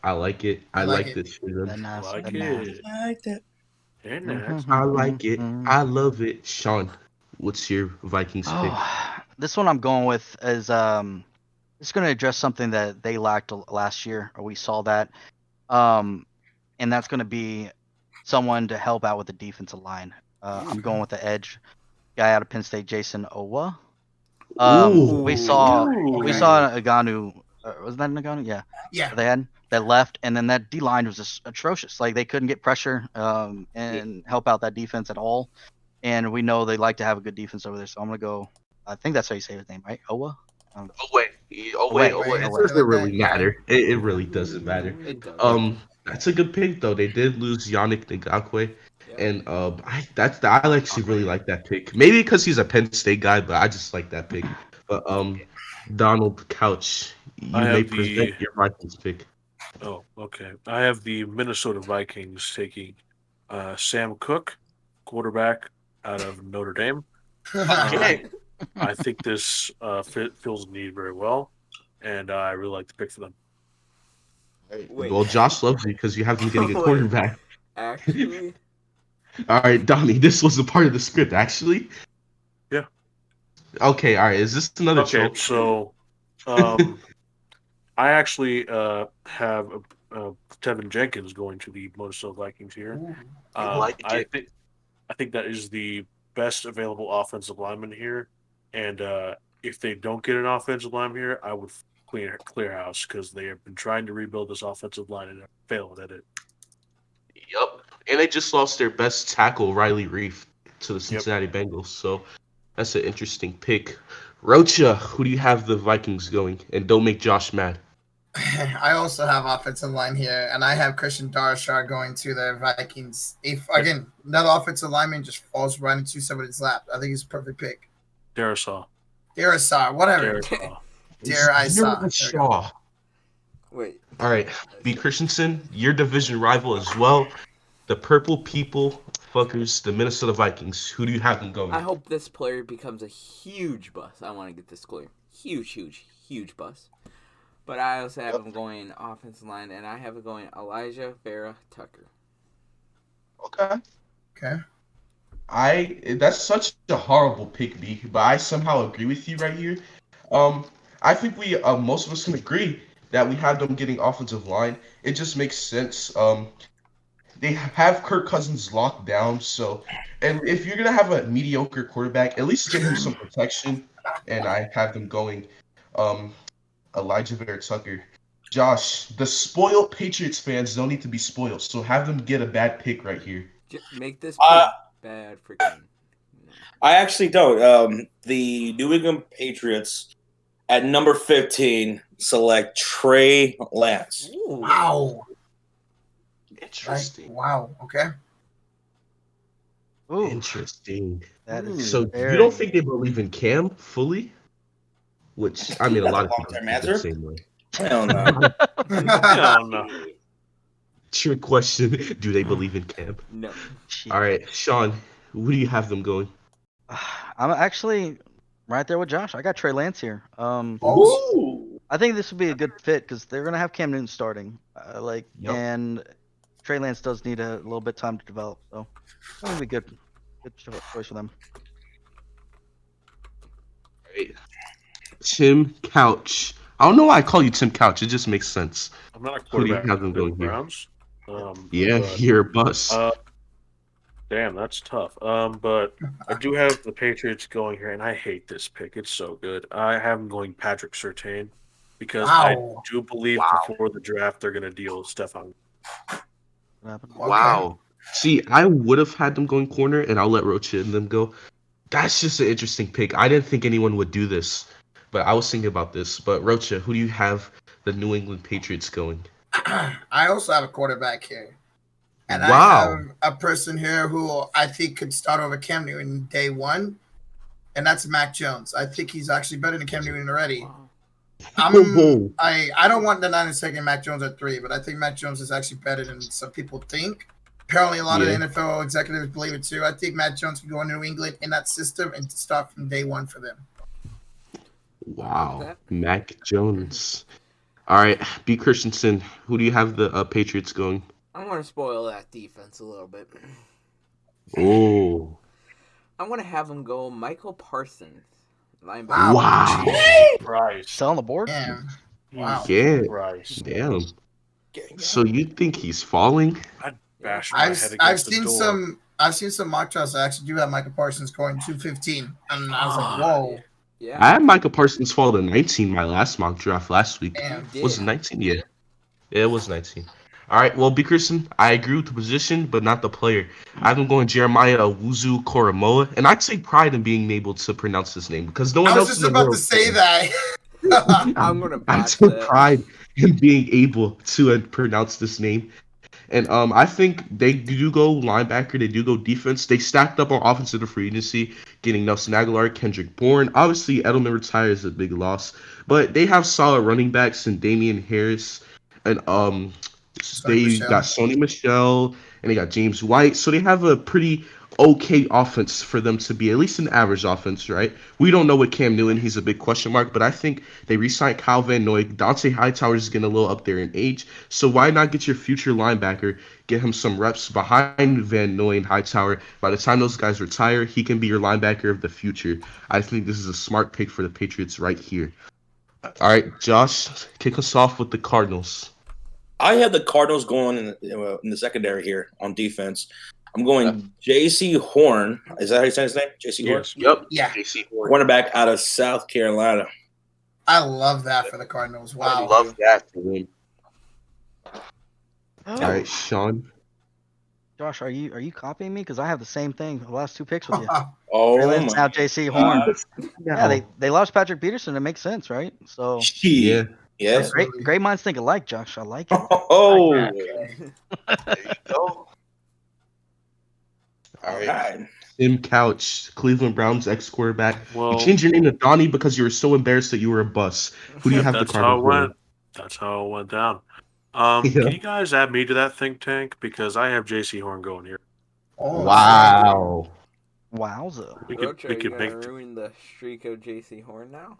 I like it. I like like it. this. That nice. Like That it. nice. Like that. Very nice. I like it. I love it. Sean, what's your Vikings pick? This one I'm going with is it's going to address something that they lacked last year, or we saw that, and that's going to be someone to help out with the defensive line. I'm going with the edge guy out of Penn State, Jason Owa. Ooh. We saw Okay. Naganu. Was that Naganu? Yeah. Yeah. They had that left, and then that D line was just atrocious. Like they couldn't get pressure and help out that defense at all. And we know they like to have a good defense over there. So I'm gonna go. I think that's how you say his name, right? Owa. Oh wait. Wait. It Something doesn't like really that, yeah. matter. It really doesn't matter. It does. That's a good pick though. They did lose Yannick Ngakwe, Yeah. and I actually really like that pick. Maybe because he's a Penn State guy, but I just like that pick. But Donald Couch, I you may have present your Vikings pick. Oh, okay. I have the Minnesota Vikings taking Sam Cook, quarterback out of Notre Dame. Okay. I think this fills the need very well, and I really like the pick for them. Wait. Well, Josh loves you because you have him getting a Wait. quarterback. Actually, All right, Donnie, this was a part of the script, actually. Yeah. Okay, all right. Is this another Okay, trope? so I actually have Tevin Jenkins going to the Minnesota Vikings here. I like it. I think that is the best available offensive lineman here, and if they don't get an offensive lineman here, I would clear house because they have been trying to rebuild this offensive line and have failed at it. Yep. And they just lost their best tackle, Riley Reef, to the Cincinnati Bengals. So that's an interesting pick. Rocha, who do you have the Vikings going? And don't make Josh mad. I also have offensive line here, and I have Christian Darshar going to the Vikings. If again, another offensive lineman just falls right into somebody's lap, I think he's a perfect pick. Darisaw. Whatever. Dare I saw. Shaw. wait. All right, B. Christensen, your division rival as well. The Purple People fuckers, the Minnesota Vikings. Who do you have them going? I hope this player becomes a huge bust. I want to get this clear. Huge bust. But I also have him going offensive line, and I have him going Elijah Vera Tucker. Okay. That's such a horrible pick, B, but I somehow agree with you right here. I think we most of us can agree that we have them getting offensive line. It just makes sense. They have Kirk Cousins locked down, so and if you're gonna have a mediocre quarterback, at least give him some protection. And I have them going Elijah Vera Tucker. Josh, the spoiled Patriots fans don't need to be spoiled, so have them get a bad pick right here. Make this pick bad for Ken. I actually don't. The New England Patriots at number 15 select Trey Lance. Ooh. Wow. Interesting. Wow. Okay. Ooh, Interesting. that is So very... you don't think they believe in Cam fully? Which I mean, a That's lot a of people long-term think the answer. same way. Hell no. Hell no. Trick question: do they believe in Cam? No. All right, Sean, who do you have them going? I'm actually right there with Josh. I got Trey Lance here. Ooh. I think this would be a good fit because they're gonna have Cam Newton starting. Yep. And Trey Lance does need a little bit of time to develop, so that would be good choice for them. All right. Tim Couch. I don't know why I call you Tim Couch. It just makes sense. I'm not a Who do you quarterback have them for the going here? Browns. Yeah, but, you're a bust. Damn, that's tough. But I do have the Patriots going here, and I hate this pick. It's so good. I have them going Patrick Surtain because I do believe before the draft they're going to deal with Stephon. What happened? Wow. See, I would have had them going corner, and I'll let Rocha and them go. That's just an interesting pick. I didn't think anyone would do this, but I was thinking about this. But Rocha, who do you have the New England Patriots going? I also have a quarterback here. And Wow. I have a person here who I think could start over Cam Newton day one, and that's Mac Jones. I think he's actually better than Cam Newton already. Wow. I don't want the Niners taking Mac Jones at 3, but I think Mac Jones is actually better than some people think. Apparently, a lot of Yeah. NFL executives believe it too. I think Matt Jones can go into New England in that system and start from day one for them. I like Wow. that. Mac Jones. All right, B. Christensen, who do you have the Patriots going? I'm going to spoil that defense a little bit. Oh, I'm going to have him go Michael Parsons, linebacker. Wow. wow. Jesus Christ. Still on the board? Damn. Wow. Jesus Yeah, Christ. damn. Gang, So gang. you think he's falling? I bashed my I've head I've against the seen door. some mock drafts that actually do have Michael Parsons going 215, and I was like, Fuck. whoa, Yeah, I had Micah Parsons fall to 19 my last mock draft last week. you damn. Was it did. 19? Yeah. Yeah, it was 19. All right, well, B. Christensen, I agree with the position, but not the player. I have him going Jeremiah Owuzu Koromoa, and I take pride in being able to pronounce his name because no I one was else just in the about to world say can. that. I'm going to I botch took that. pride in being able to pronounce this name. And I think they do go linebacker, they do go defense. They stacked up on offensive free agency, getting Nelson Aguilar, Kendrick Bourne. Obviously, Edelman retires a big loss, but they have solid running backs in Damian Harris, and Sorry, they got Michelle. Sony Michelle, and they got James White. So they have a pretty okay offense for them to be at least an average offense, right? We don't know what Cam Newton, he's a big question mark, but I think they re-signed Kyle Van Noy. Dante Hightower is getting a little up there in age, so why not get your future linebacker, get him some reps behind Van Noy and Hightower? By the time those guys retire, he can be your linebacker of the future. I think this is a smart pick for the Patriots right here. All right, Josh, kick us off with the Cardinals. I have the Cardinals going in the secondary here on defense. I'm going J.C. Horn. Is that how you say his name? J.C. Horn? Yes. Yep. Yeah, JC Horn. Cornerback out of South Carolina. I love that for the Cardinals. I Wow. do. Love that for him. Oh, All right, Sean. Josh, are you copying me? Because I have the same thing. The last two picks with you. Oh, Trey Lance, my now J.C. Horn. God. Yeah, they lost Patrick Peterson. It makes sense, right? So Yeah. Yeah. great minds think alike, Josh. I like it. Oh, There you go. All all right. right. Tim Couch, Cleveland Browns ex-quarterback. You Well, changed your name to Donnie because you were so embarrassed that you were a bus. Who do you have the that's how it Cardinals went. That's how it went down. going? Can you guys add me to that think tank? Because I have J.C. Horn going here. Oh, Wow. Wowza. Rocha, We are you could going to make. ruin the streak of J.C. Horn now?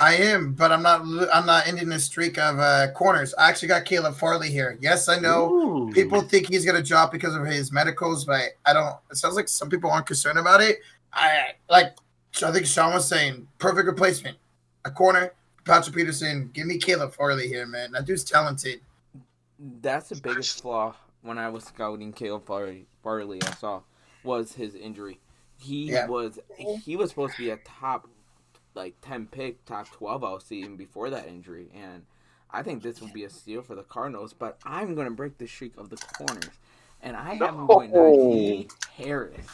I am, but I'm not ending the streak of corners. I actually got Caleb Farley here. Yes, I know Ooh. people think he's gonna drop because of his medicals, but I don't. It sounds like some people aren't concerned about it. I think Sean was saying perfect replacement, a corner. Patrick Peterson, give me Caleb Farley here, man. That dude's talented. That's the biggest flaw when I was scouting Caleb Farley I saw was his injury. He Yeah. was supposed to be a top 10 pick, top 12 all season before that injury, and I think this will be a steal for the Cardinals. But I'm going to break the streak of the corners, and I have him going Najee Harris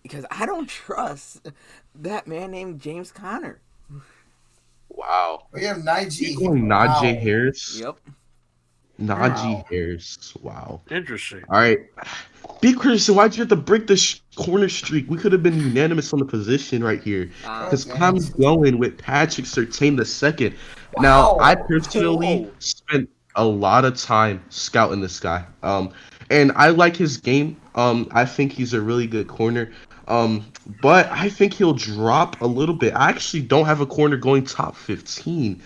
because I don't trust that man named James Conner. Wow. We have You Najee. going Najee Harris? Yep. Najee Harris. Wow. Interesting. All right. B. Christensen, why'd you have to break the corner streak? We could have been unanimous on the position right here. Because Okay. I'm going with Patrick Surtain II. Now, I Wow. personally Whoa. spent a lot of time scouting this guy. And I like his game. I think he's a really good corner. But I think he'll drop a little bit. I actually don't have a corner going top 15.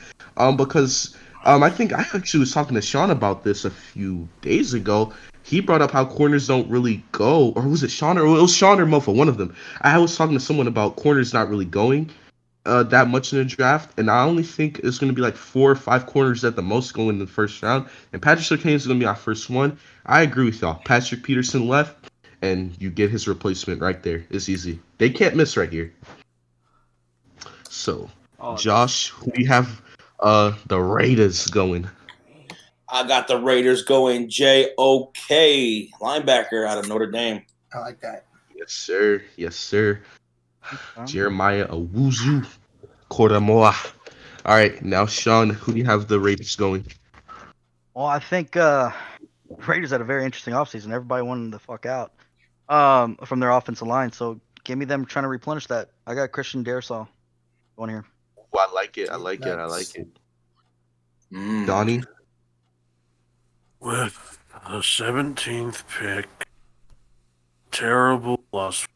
Because I think I actually was talking to Sean about this a few days ago. He brought up how corners don't really go, or was it Sean? Or it was Sean or Mofa, one of them. I was talking to someone about corners not really going that much in the draft, and I only think it's going to be like 4 or 5 corners at the most going in the first round. And Patrick Surtain is going to be our first one. I agree with y'all. Patrick Peterson left, and you get his replacement right there. It's easy. They can't miss right here. So, Oh, Josh, who do you have the Raiders going? I got the Raiders going J.O.K. linebacker out of Notre Dame. I like that. Yes, sir. Yes, sir. Okay. Jeremiah Owuzu Koromoa. All right, now Sean, who do you have the Raiders going? Well, I think Raiders had a very interesting offseason. Everybody wanted the fuck out from their offensive line. So give me them trying to replenish that. I got Christian Darrisaw going here. Oh, I like it. I like it. I like it. Mm. Donnie. With The 17th pick. Terrible loss.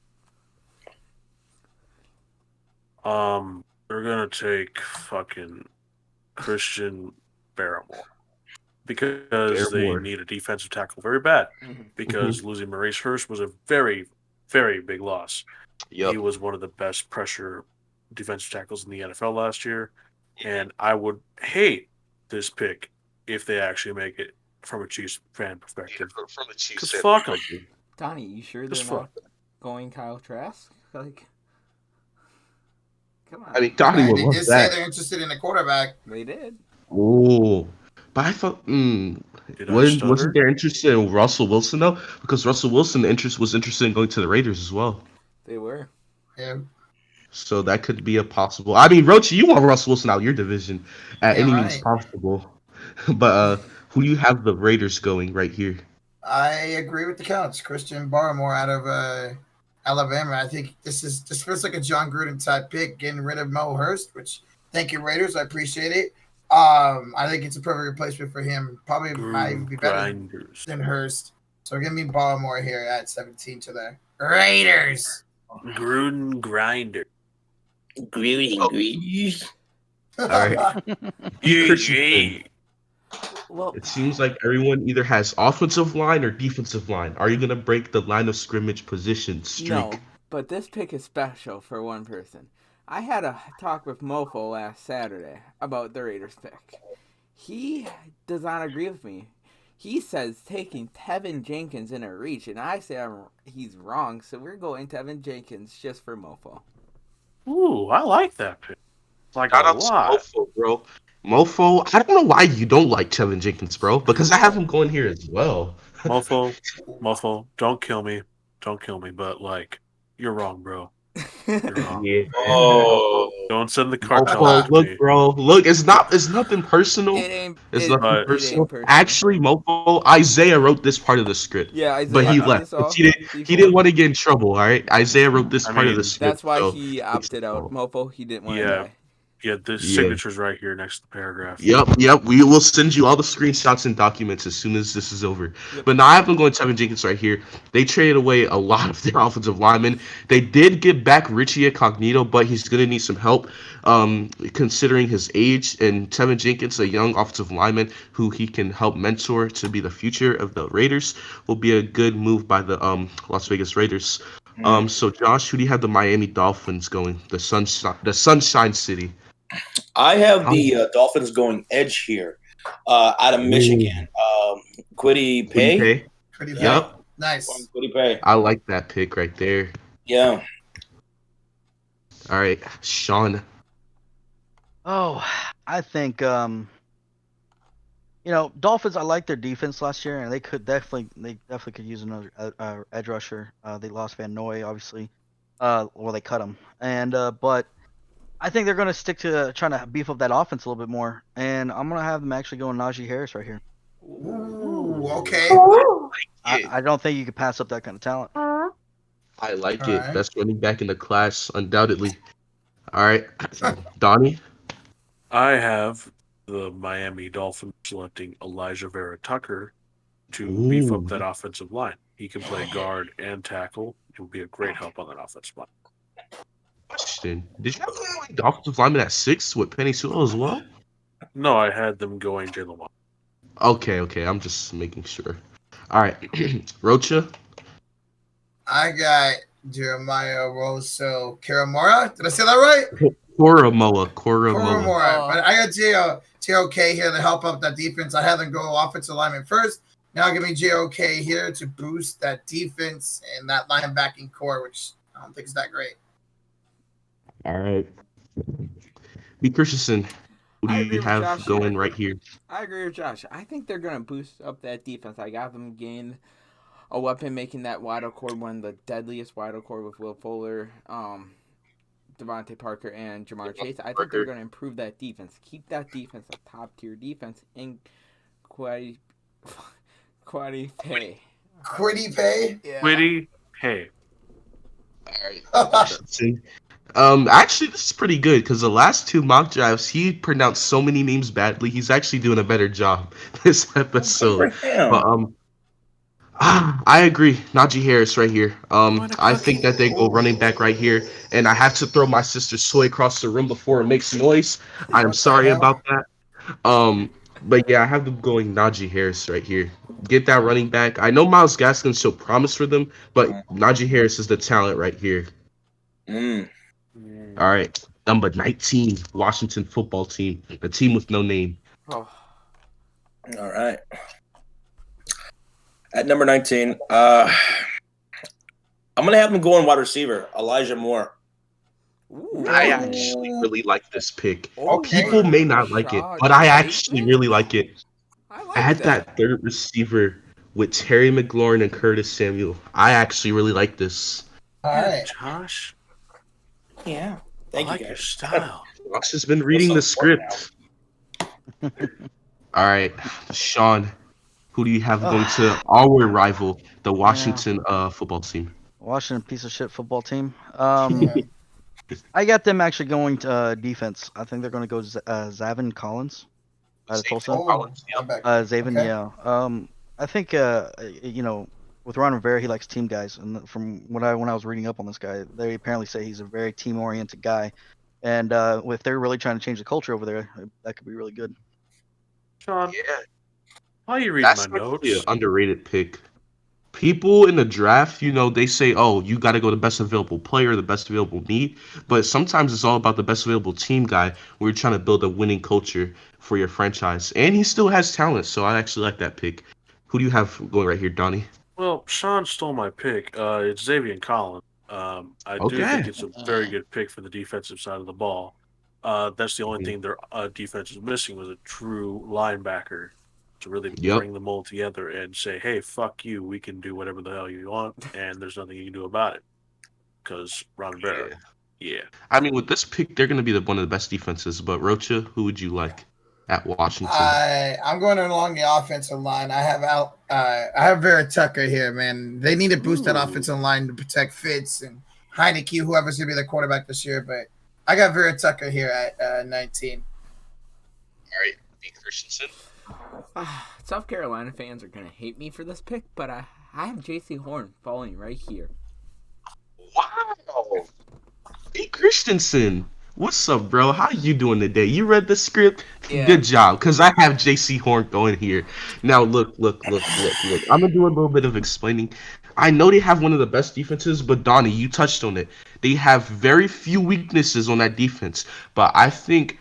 They're gonna take fucking Christian Barrymore because they Barrymore. need a defensive tackle very bad. Mhm. Because losing Maurice Hurst was a very, very big loss. Yep. He was one of the best pressure defensive tackles in the NFL last year, and I would hate this pick if they actually make it from a Chiefs fan perspective. From the Chiefs. Because fuck 'em. Donnie, you sure Just they're not going Kyle Trask? Like, come on. I mean, Donnie Right, would they love did say that. they're interested in the quarterback. They did. Oh, but I thought, Did I stutter? wasn't there interested in Russell Wilson though? Because Russell Wilson was interested in going to the Raiders as well. They were. Yeah, So that could be a possible. I mean, Rocha, you want Russell Wilson out your division at yeah, any means right. possible. But who do you have the Raiders going right here? I agree with the counts. Christian Barmore out of Alabama. I think this feels like a John Gruden type pick, getting rid of Mo Hurst. Which thank you Raiders, I appreciate it. I think it's a perfect replacement for him. Probably might even be better Grinders. than Hurst. So give me Baltimore here at 17 to the Raiders. Gruden Grinder. All right. Christian, Well, it seems like everyone either has offensive line or defensive line. Are you gonna break the line of scrimmage position streak? no, but this pick is special for one person. I had a talk with Mofo last Saturday about the Raiders pick. He does not agree with me. He says taking Tevin Jenkins in a reach, and I say he's wrong, so we're going Tevin Jenkins just for Mofo. Ooh, I like that pick. Like Shout a out to lot. Mofo, bro. Mofo, I don't know why you don't like Tevin Jenkins, bro. Because I have him going here as well. Mofo, don't kill me. Don't kill me, but like, you're wrong, bro. You're wrong. Yeah. Oh, Don't send the cartel Mofo, after look, me. bro. Look, it's nothing personal. It's nothing But- personal. personal. Actually, Mofo, Isaiah wrote this part of the script. Yeah, Isaiah. But he you left. saw He didn't want to get in trouble, all right? Isaiah wrote this I part of the mean, script. That's why so he it's opted out. Mofo, he didn't want to Yeah. die. Yeah, the Yeah. signature's right here next to the paragraph. Yep. We will send you all the screenshots and documents as soon as this is over. Yep. But now I have them going Tevin Jenkins right here. They traded away a lot of their offensive linemen. They did get back Richie Incognito, but he's going to need some help considering his age. And Tevin Jenkins, a young offensive lineman who he can help mentor to be the future of the Raiders, will be a good move by the Las Vegas Raiders. So Josh, who do you have the Miami Dolphins going? The Sunshine City. I have the Dolphins going edge here, out of Michigan. Quiddy Pay. Pretty Yep. bad. Nice. Quiddy Pay. I like that pick right there. Yeah. All right, Sean. Oh, I think Dolphins. I liked their defense last year, and they definitely could use another edge rusher. They lost Van Noy, obviously. Well, they cut him, and but I think they're going to stick to trying to beef up that offense a little bit more, and I'm going to have them actually going Najee Harris right here. Ooh, okay. I don't think you could pass up that kind of talent. I like All it. right. Best running back in the class, undoubtedly. All right, Donnie. I have the Miami Dolphins selecting Elijah Vera Tucker to beef up that offensive line. He can play guard and tackle. He will be a great help on that offensive line. Question: did you have the offensive lineman at 6 with Penny Sewell as well? No, I had them going Jalen Waddle. Okay. I'm just making sure. All right, Rocha. I got Jeremiah Rosso Karamora. Did I say that right? Koromoa. Karamora. But I got JOK here to help up that defense. I had them go offensive lineman first. Now give me JOK here to boost that defense and that linebacking core, which I don't think is that great. All right. B. Christensen, who do I you agree with have Josh going here. right here? I agree with Josh. I think they're going to boost up that defense. I got them gain a weapon, making that wild core one of the deadliest wild core with Will Fuller, Devontae Parker, and Jamar Chase. I think they're going to improve that defense. Keep that defense a top-tier defense in Quaddy Pay. Quiddy Pay? Yeah. Quiddy Pay. All right. Actually, this is pretty good because the last 2 mock drafts, he pronounced so many names badly. He's actually doing a better job this episode. Good for him. But I agree. Najee Harris right here. What a I think cookie. that they go running back right here, and I have to throw my sister's toy across the room before it makes noise. I am What the sorry hell? about that. But yeah, I have them going Najee Harris right here. Get that running back. I know Miles Gaskin showed promise for them, but Najee Harris is the talent right here. Mm. All right, number 19, Washington football team, the team with no name. Oh, All right. At number 19, I'm going to have him going wide receiver, Elijah Moore. I ooh. actually really like this pick. Okay. People Over may not like it, Rashad but I actually Bateman? really like it. I I like had that. that third receiver with Terry McLaurin and Curtis Samuel. I actually really like this. All Yeah, right. Josh. Yeah. I Thank like you, your guys. style. Ross has been reading the script. All right, Sean, who do you have going to our rival, the Yeah, Washington football team? Washington piece of shit football team. Yeah. I got them actually going to defense. I think they're going to go Zavin Collins out of Tulsa. Oh, linebacker. Zavin, Okay. yeah. I think with Ron Rivera, he likes team guys, and from when I was reading up on this guy, they apparently say he's a very team oriented guy, and if they're really trying to change the culture over there, that could be really good. Sean, Yeah, why are you reading my that's actually an notes? underrated pick. People in the draft, they say, oh, you got to go the best available player, the best available need. But sometimes it's all about the best available team guy where you're trying to build a winning culture for your franchise. And he still has talent, so I actually like that pick. Who do you have going right here, Donnie? Well, Sean stole my pick. It's Xavier Collins. I do Okay. think it's a very good pick for the defensive side of the ball. That's the only Mhm. thing their defense was missing was a true linebacker to really Yep. bring them all together and say, "Hey, fuck you. We can do whatever the hell you want, and there's nothing you can do about it." Because Ron Rivera, Yeah. yeah. I mean, with this pick, they're going to be one of the best defenses. But Rocha, who would you like at Washington? I'm going along the offensive line. I have Vera Tucker here, man. They need to boost that Ooh. offensive line to protect Fitz and Heineke, whoever's gonna be the quarterback this year. But I got Vera Tucker here at 19. All right, B. Christensen. South Carolina fans are gonna hate me for this pick, but I have J.C. Horn falling right here. Wow. B. Christensen. What's up, bro? How you doing today? You read the script? Yeah. Good job, because I have J.C. Horn going here. Now, look. I'm going to do a little bit of explaining. I know they have one of the best defenses, but Donnie, you touched on it. They have very few weaknesses on that defense. But I think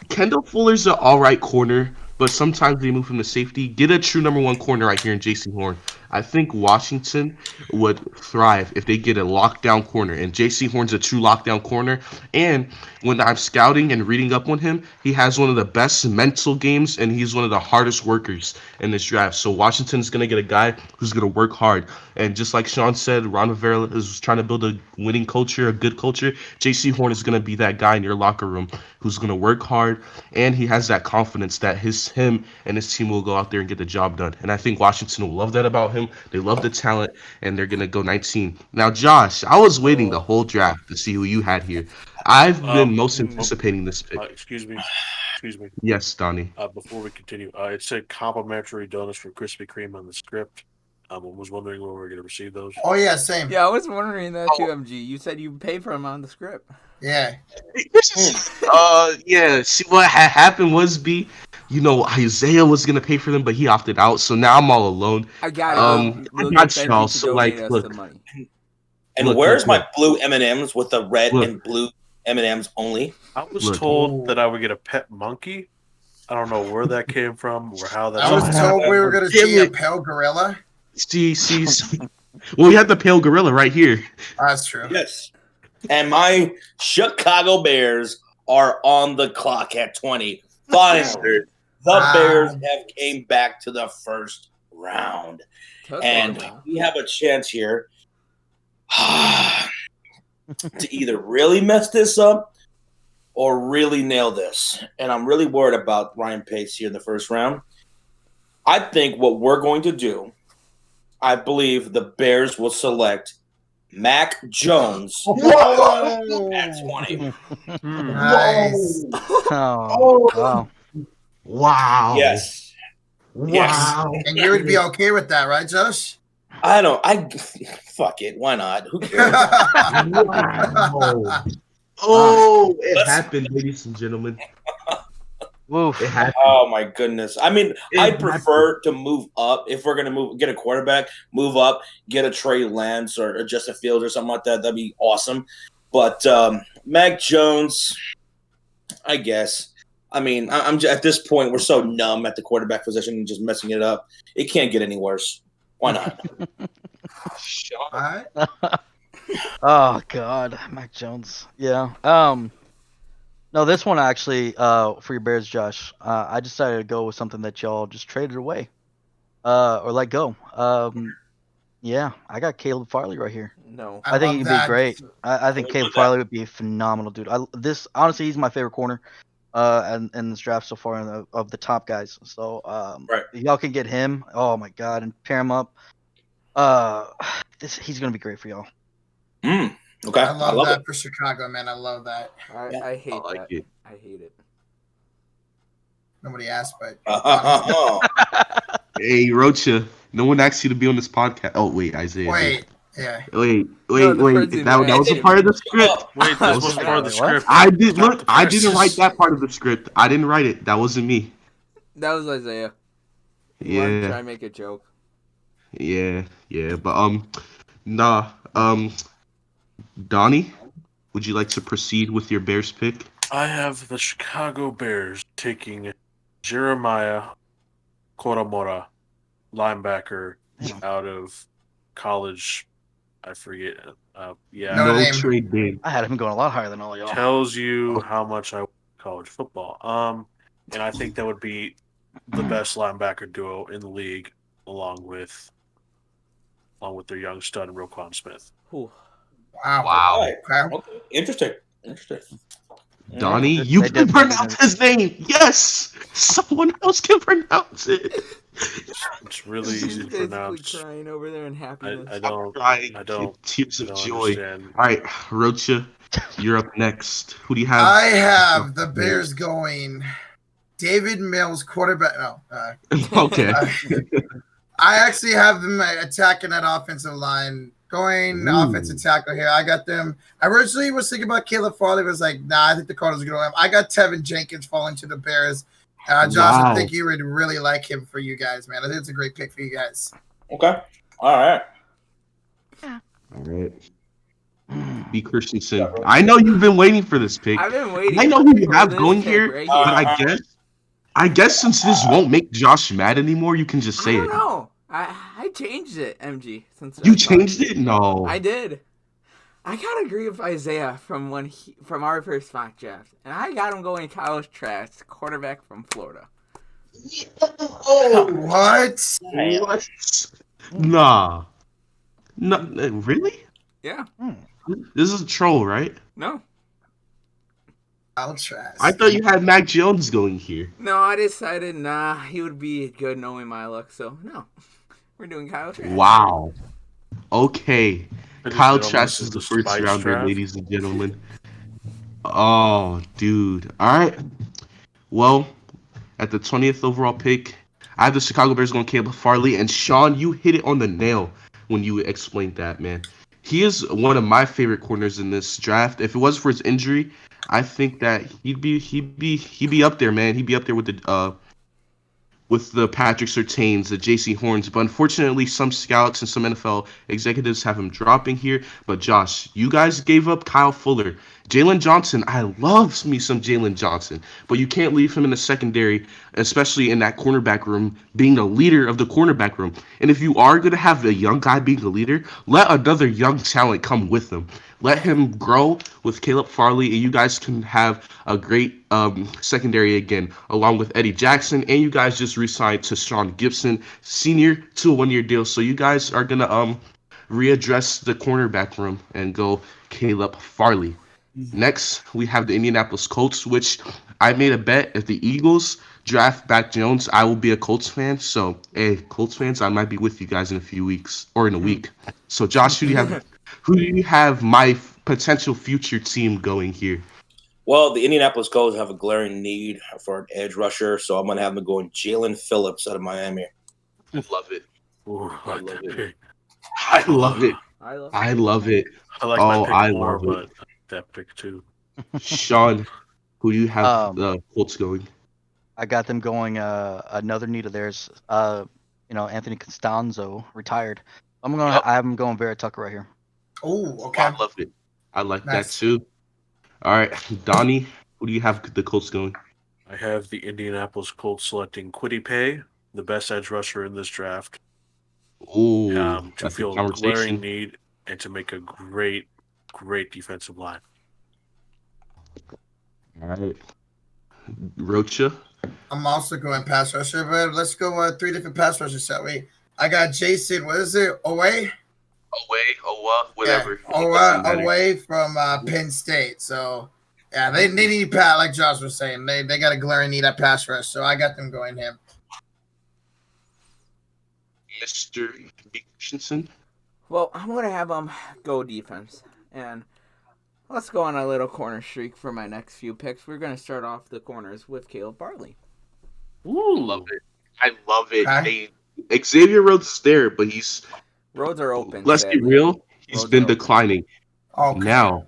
Kendall Fuller's an all right corner, but sometimes they move him to safety. Get a true number one corner right here in J.C. Horn. I think Washington would thrive if they get a lockdown corner, and J.C. Horn's a true lockdown corner. And when I'm scouting and reading up on him, he has one of the best mental games, and he's one of the hardest workers in this draft. So Washington's gonna get a guy who's gonna work hard. And just like Sean said, Ron Rivera is trying to build a winning culture, a good culture. J.C. Horn is gonna be that guy in your locker room who's gonna work hard, and he has that confidence that him and his team will go out there and get the job done. And I think Washington will love that about him. They love the talent, and they're gonna go 19. Now, Josh, I was waiting the whole draft to see who you had here. I've been most Well, anticipating this pick. excuse me. Yes, Donnie. Before we continue, it said complimentary donuts for Krispy Kreme on the script. I was wondering where we're going to receive those. Oh yeah, same. Yeah, I was wondering that too, MG. You said you paid for him on the script. Yeah. Yeah. See what happened was Isaiah was gonna pay for them, but he opted out. So now I'm all alone. I got it. I We'll got get y'all. Benji to So donate like, us look, some money. And look, where's look, my blue M&Ms with the red look. and blue M&Ms only? I was Look. told that I would get a pet monkey. I don't know where that came from or how that. I was told we were gonna Damn see a it. pale gorilla. See. Well, we have the pale gorilla right here. That's true. Yes. And my Chicago Bears are on the clock at 20. Finally, the Bears have came back to the first round. Took And a while. we have a chance here to either really mess this up or really nail this. And I'm really worried about Ryan Pace here in the first round. I think what we're going to do, I believe the Bears will select Mac Jones at 20. Nice. Oh, wow. Wow. Yes. Yes. Wow. And you would be okay with that, right, Josh? Fuck it. Why not? Who cares? Wow. Oh, it Let's- happened, ladies and gentlemen. Woof. It happened. Oh my goodness. I mean, It I'd happened. prefer to move up if we're gonna get a quarterback, move up, get a Trey Lance or Justin Fields or something like that. That'd be awesome. But Mac Jones, I guess. I mean, I'm at this point we're so numb at the quarterback position and just messing it up. It can't get any worse. Why not? All right. Oh God, Mac Jones. Yeah. No, this one actually, for your Bears, Josh. I decided to go with something that y'all just traded away, or let go. Yeah, I got Caleb Farley right here. No. I think love he'd be that. great. I think Caleb Farley would be a phenomenal dude. This honestly, he's my favorite corner, in this draft so far of the top guys. So, Right. if y'all can get him. Oh my God, and pair him up. He's gonna be great for y'all. Okay. I love love that it. for Chicago, man. I love that. I hate I like that. it. I hate it. Nobody asked, but Hey, Rocha, no one asked you to be on this podcast. Oh, wait, Isaiah. wait, yeah. Wait. No, the person That was a asked part of you. the script. Wait, That this was wasn't a part of the Wait, what? script. I did Talk look. to I didn't write Paris. that part of the script. I didn't write it. That wasn't me. That was Isaiah. He wanted to try Yeah, and make a joke. yeah. But nah. Donnie, would you like to proceed with your Bears pick? I have the Chicago Bears taking Jeremiah Koromora, linebacker out of college. I forget. Yeah. Notre No Dame. trade bid. I had him going a lot higher than all y'all. Tells you how much I watch college football. And I think that would be the best linebacker duo in the league, along with their young stud Roquan Smith. Whew. Wow. Wow. Okay. Okay. Interesting. Donnie, They you did can put it pronounce in. his name. Yes, someone else can pronounce it. It's really He's easy to basically pronounce. crying over there in happiness. I don't Crying, I don't tears of don't joy. understand. All right, Rocha, you're up next. Who do you have? I have the Bears going. David Mills, quarterback. No. Okay. I actually have them attacking that offensive line. Going Ooh. offensive tackle here. I got them. I originally was thinking about Caleb Farley, but was like, nah, I think the Cardinals are going to him. I got Tevin Jenkins falling to the Bears. Josh, Wow. I think you would really like him for you guys, man. I think it's a great pick for you guys. Okay. All right. All right. B. Christensen. I know you've been waiting for this pick. I've been waiting. I know who you for have this going pick here, right but here. I guess since this won't make Josh mad anymore, you can just I say don't it. know. I changed it, MG. Since You I thought- changed it? No. I did. I gotta agree with Isaiah from our first mock draft, and I got him going Kyle Trask, quarterback from Florida. Oh, what? What? Nah. No, really? Yeah. This is a troll, right? No. I'll try. I thought you had Mac Jones going here. No, I decided he would be good knowing my luck. So no, we're doing Kyle Trask. Wow. Okay. Kyle Ladies and Trask gentlemen, is the this first Spice rounder, draft. ladies and gentlemen. Oh, dude. All right. Well, at the 20th overall pick, I have the Chicago Bears going Caleb Farley. And Sean, you hit it on the nail when you explained that, man. He is one of my favorite corners in this draft. If it wasn't for his injury, I think that he'd be up there, man. He'd be up there with the Patrick Surtains, the J.C. Horns. But unfortunately, some scouts and some NFL executives have him dropping here. But Josh, you guys gave up Kyle Fuller. Jalen Johnson, I love me some Jalen Johnson. But you can't leave him in the secondary, especially in that cornerback room, being the leader of the cornerback room. And if you are going to have a young guy being the leader, let another young talent come with him. Let him grow with Caleb Farley, and you guys can have a great secondary again, along with Eddie Jackson. And you guys just re-signed to Sean Gibson, senior, to a one-year deal. So you guys are going to readdress the cornerback room and go Caleb Farley. Next, we have the Indianapolis Colts, which I made a bet if the Eagles draft back Jones, I will be a Colts fan. So, hey, Colts fans, I might be with you guys in a few weeks or in a week. So, Josh, who do you have my potential future team going here? Well, the Indianapolis Colts have a glaring need for an edge rusher, so I'm going to have them going Jalen Phillips out of Miami. I love it. Ooh, I like love that it. pick. I love it. I love I love it. I like my Oh, pick I more, love but it. I like that pick too. Sean, who do you have Um, the Colts going? I got them going. Another need of theirs. Anthony Costanzo retired. Yup. I have him going Vera Tucker right here. Oh, I okay. love it. I like that Nice. too. All right, Donnie, who do you have the Colts going? I have the Indianapolis Colts selecting Quiddy Pay, the best edge rusher in this draft, Ooh, to that's a fill a glaring conversation. need and to make a great, great defensive line. All right, Rocha. I'm also going pass rusher, but let's go 3 different pass rushers, shall we? I got Jason, what is it? Away? Away, Owa, Yeah. whatever. It doesn't matter. Away from Penn State. So, yeah, they need Pat, like Josh was saying. They got a glaring need at pass rush, so I got them going him. Mr. Christensen. Well, I'm going to have them go defense. And let's go on a little corner streak for my next few picks. We're going to start off the corners with Caleb Barley. Ooh, love it. I love it. Okay. Xavier Rhodes is there, but Roads are open. let's be sadly. real, he's Roads been are open. declining. Okay. Now,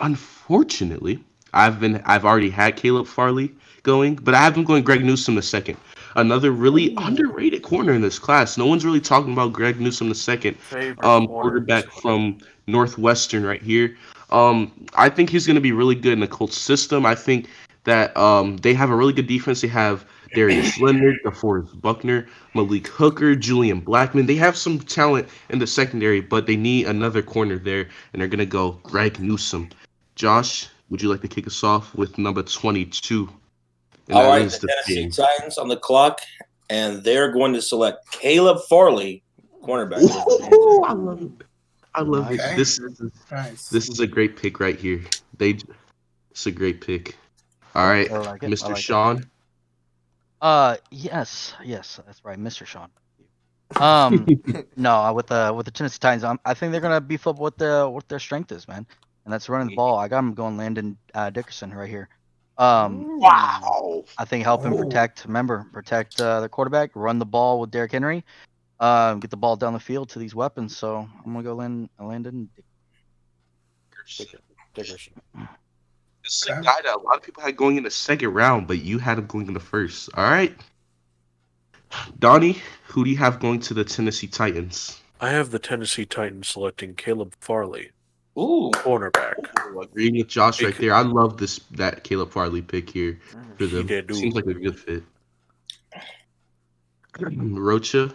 unfortunately, I've already had Caleb Farley going, but I have him going Greg Newsome the second. Another really underrated corner in this class. No one's really talking about Greg Newsome the second. Favorite corner. Quarterback from Northwestern right here. I think he's going to be really good in the Colts system. I think that they have a really good defense. They have Darius Leonard, DeForest Buckner, Malik Hooker, Julian Blackman. They have some talent in the secondary, but they need another corner there, and they're going to go Greg Newsome. Josh, would you like to kick us off with number 22? And All that right, is the the Tennessee thing. Titans on the clock, and they're going to select Caleb Farley, cornerback. Ooh, I love it. I love Nice. it. Nice. This is a great pick right here. It's a great pick. All right, I like it. Mr. I like it. Sean. Yes, that's right, Mr. Sean. No, with the Tennessee Titans, I think they're gonna beef up what their strength is, man, and that's running the ball. I got him going Landon Dickerson right here. Wow. I think help him protect the quarterback, run the ball with Derrick Henry, get the ball down the field to these weapons. So I'm gonna go Landon Dickerson. This is a guy that a lot of people had going in the second round, but you had him going in the first. All right. Donnie, who do you have going to the Tennessee Titans? I have the Tennessee Titans selecting Caleb Farley, Ooh, cornerback. Agreeing with Josh right there. I love that Caleb Farley pick here for He them. did do. Seems like a good fit. Rocha,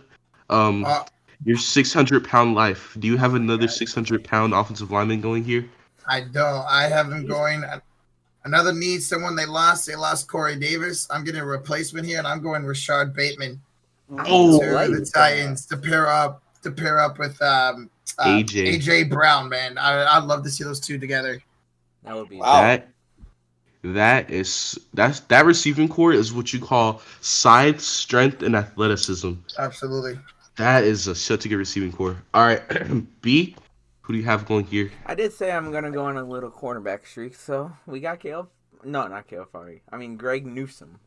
your 600-pound life. Do you have another 600-pound offensive lineman going here? I don't. I have them going. Another need someone they lost. They lost Corey Davis. I'm getting a replacement here, and I'm going Rashard Bateman Oh, to the Titans to pair up with AJ Brown. Man, I'd love to see those two together. That would be wow. That receiving core is what you call size, strength, and athleticism. Absolutely. That is such a good receiving core. All right, B, who do you have going here? I did say I'm gonna go on a little cornerback streak, so we got Caleb. No, not Caleb Farley. I mean Greg Newsome.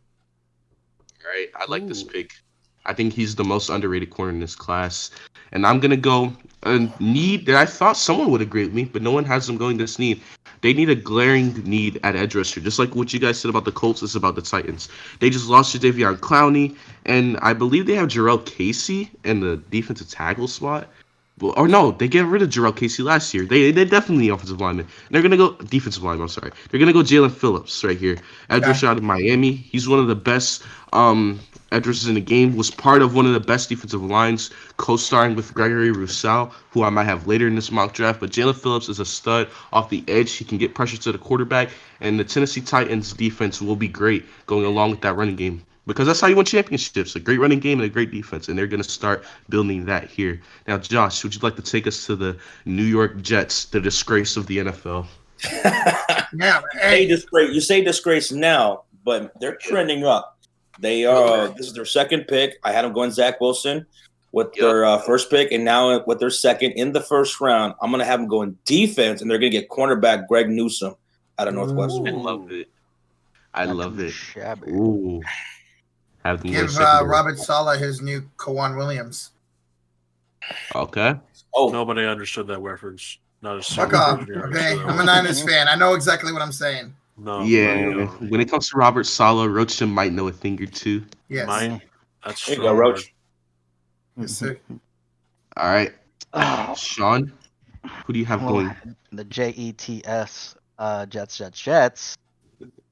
All right, I like this pick. I think he's the most underrated corner in this class. And I'm going to go a need that I thought someone would agree with me, but no one has them going this need. They need a glaring need at edge rusher. Just like what you guys said about the Colts, is about the Titans. They just lost Jadeveon Clowney, and I believe they have Jarrell Casey in the defensive tackle spot. Or no, they get rid of Jarrell Casey last year. They're definitely offensive lineman. They're going to go defensive lineman, I'm sorry. They're going to go Jalen Phillips right here. Edge rusher out of Miami. He's one of the best edge rushers in the game. Was part of one of the best defensive lines, co-starring with Gregory Rousseau, who I might have later in this mock draft. But Jalen Phillips is a stud off the edge. He can get pressure to the quarterback. And the Tennessee Titans defense will be great going along with that running game. Because that's how you win championships. A great running game and a great defense. And they're going to start building that here. Now, Josh, would you like to take us to the New York Jets, the disgrace of the NFL? Yeah, You say disgrace now, but they're trending up. They are. This is their second pick. I had them going Zach Wilson with their first pick, and now with their second in the first round, I'm going to have them going defense, and they're going to get cornerback Greg Newsome out of Northwestern. I love it. I Not love too it. shabby. Ooh. Have them go Give secondary. Robert Saleh his new Kawan Williams. Okay. Oh, Nobody understood that reference. Not a Fuck single off. person here Okay, understood I'm a that. Niners fan. I know exactly what I'm saying. No, Yeah. you don't. When it comes to Robert Saleh, Rocha might know a thing or two. Yes, Might. That's here you strong go, word. Roach. yes, sir. All right. Oh, Sean, who do you have well, going? the Jets, Jets.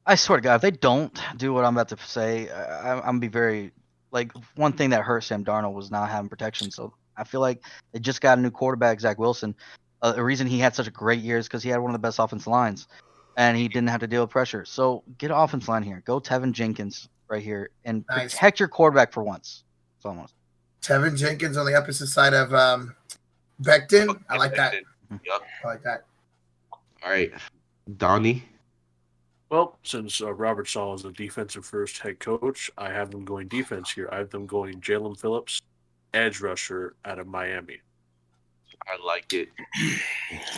I swear to God, if they don't do what I'm about to say, I'm gonna be very like. One thing that hurt Sam Darnold was not having protection. So I feel like they just got a new quarterback, Zach Wilson. The reason he had such a great year is because he had one of the best offensive lines, and he didn't have to deal with pressure. So get an offense line here. Go Tevin Jenkins right here and Nice. protect your quarterback for once. That's all I want. Tevin Jenkins on the opposite side of Becton. I like that. Yup. I like that. All right. Donnie. Well, since Robert Sala is a defensive first head coach, I have them going defense here. I have them going Jalen Phillips, edge rusher out of Miami. I like it.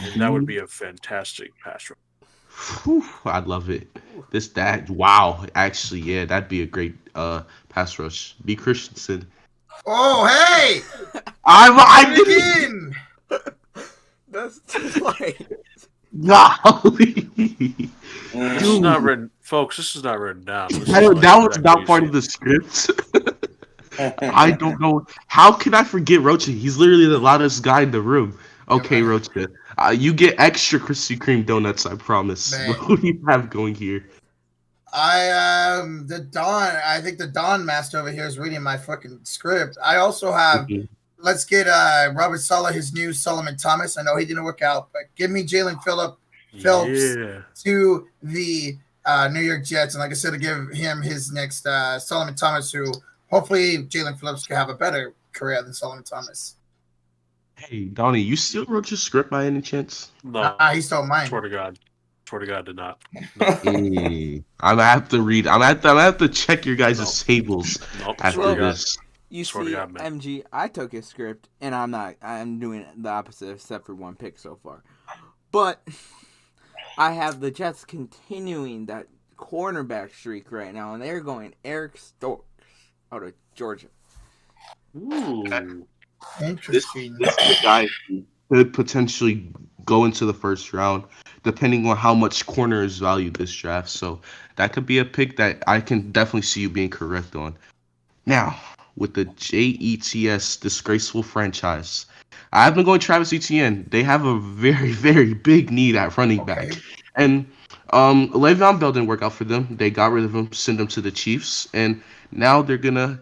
And that would be a fantastic pass rush. Whew, I love it. Wow. Actually, yeah, that'd be a great pass rush. B. Christensen. Oh, hey! I Dig did in. That's like golly. This is Dude. not written, folks. This is not written down. This is That like was exactly not part what of the script. I don't know. How can I forget Rocha? He's literally the loudest guy in the room. Okay, man. Rocha. You get extra Krispy Kreme donuts, I promise. Man. Who do you have going here? I think the Don Master over here is reading my fucking script. I also have Mhm. let's get Robert Saleh his new Solomon Thomas. I know he didn't work out, but give me Jalen Phillips Yeah. to the New York Jets, and like I said, to give him his next Solomon Thomas, who hopefully Jalen Phillips can have a better career than Solomon Thomas. Hey, Donnie, you still wrote your script by any chance? No. He stole mine. Swear to God. Swear to God, did not. I'm gonna have to read. I'm gonna have to check your guys' No. tables Nope. after Swear to God. this. you Swear to see, God, man. MG. I took his script, and I'm doing the opposite, except for one pick so far. But I have the Jets continuing that cornerback streak right now, and they're going Eric Stokes out of Georgia. Ooh. Interesting. This is a guy who could potentially go into the first round, depending on how much corner is valued this draft. So that could be a pick that I can definitely see you being correct on. Now, with the Jets disgraceful franchise, I've been going Travis Etienne. They have a very, very big need at running back. Okay. And Le'Veon Bell didn't work out for them. They got rid of him, sent him to the Chiefs, and now they're gonna,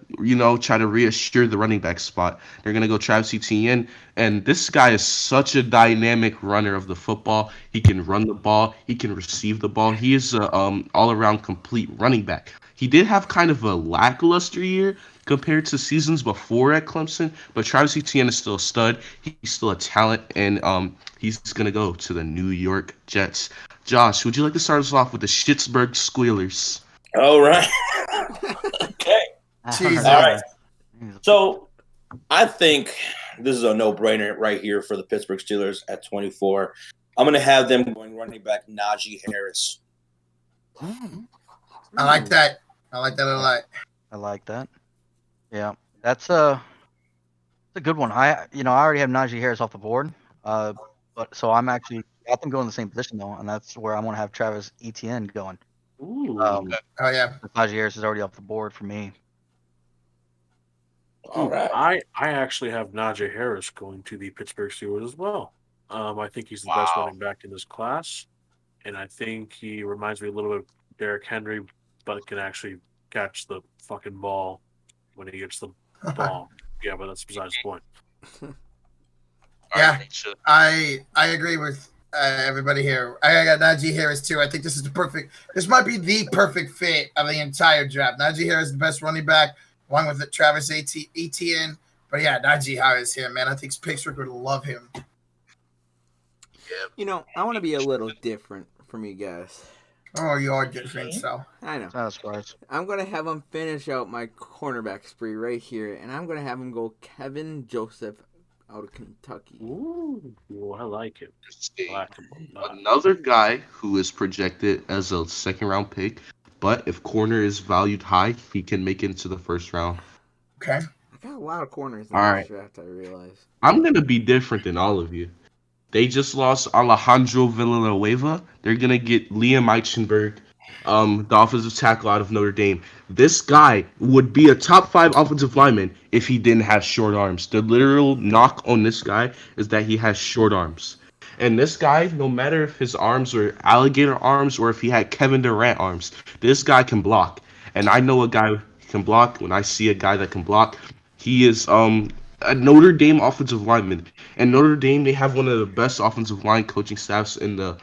try to reassure the running back spot. They're gonna go Travis Etienne, and this guy is such a dynamic runner of the football. He can run the ball, he can receive the ball. He is a all-around complete running back. He did have kind of a lackluster year compared to seasons before at Clemson, but Travis Etienne is still a stud. He's still a talent, and he's gonna go to the New York Jets. Josh, would you like to start us off with the Schittsburg Squealers? all right. Okay. Jesus. All right. So I think this is a no-brainer right here for the Pittsburgh Steelers at 24. I'm going to have them going running back Najee Harris. I like that. I like that a lot. I like that. Yeah, that's a good one. I already have Najee Harris off the board. But so I'm actually got them going in the same position though, and that's where I want to have Travis Etienne going. Ooh. Oh yeah. Najee Harris is already off the board for me. All right. I actually have Najee Harris going to the Pittsburgh Steelers as well. I think he's the best Wow. running back in this class, and I think he reminds me a little bit of Derrick Henry, but can actually catch the fucking ball when he gets the ball. Yeah, but that's besides the point. Yeah. I agree with everybody here. I got Najee Harris too. I think this might be the perfect fit of the entire draft. Najee Harris is the best running back, along with Travis Etienne. But yeah, Najee Harris here, man. I think Pittsburgh would love him. I want to be a little different from you guys. Oh, you are different, so. I know. Not a surprise. I'm going to have him finish out my cornerback spree right here, and I'm going to have him go Kevin Joseph out of Kentucky. Ooh, I like it. Black and not. Another guy who is projected as a second round pick, but if corner is valued high, he can make it into the first round. Okay. I got a lot of corners in All this right, draft. I realize. I'm gonna be different than all of you. They just lost Alejandro Villanueva. They're gonna get Liam Eichenberg, the offensive tackle out of Notre Dame. This guy would be a top five offensive lineman if he didn't have short arms. The literal knock on this guy is that he has short arms. And this guy, no matter if his arms were alligator arms or if he had Kevin Durant arms, this guy can block. And I know a guy who can block. When I see a guy that can block, he is a Notre Dame offensive lineman. And Notre Dame, they have one of the best offensive line coaching staffs in the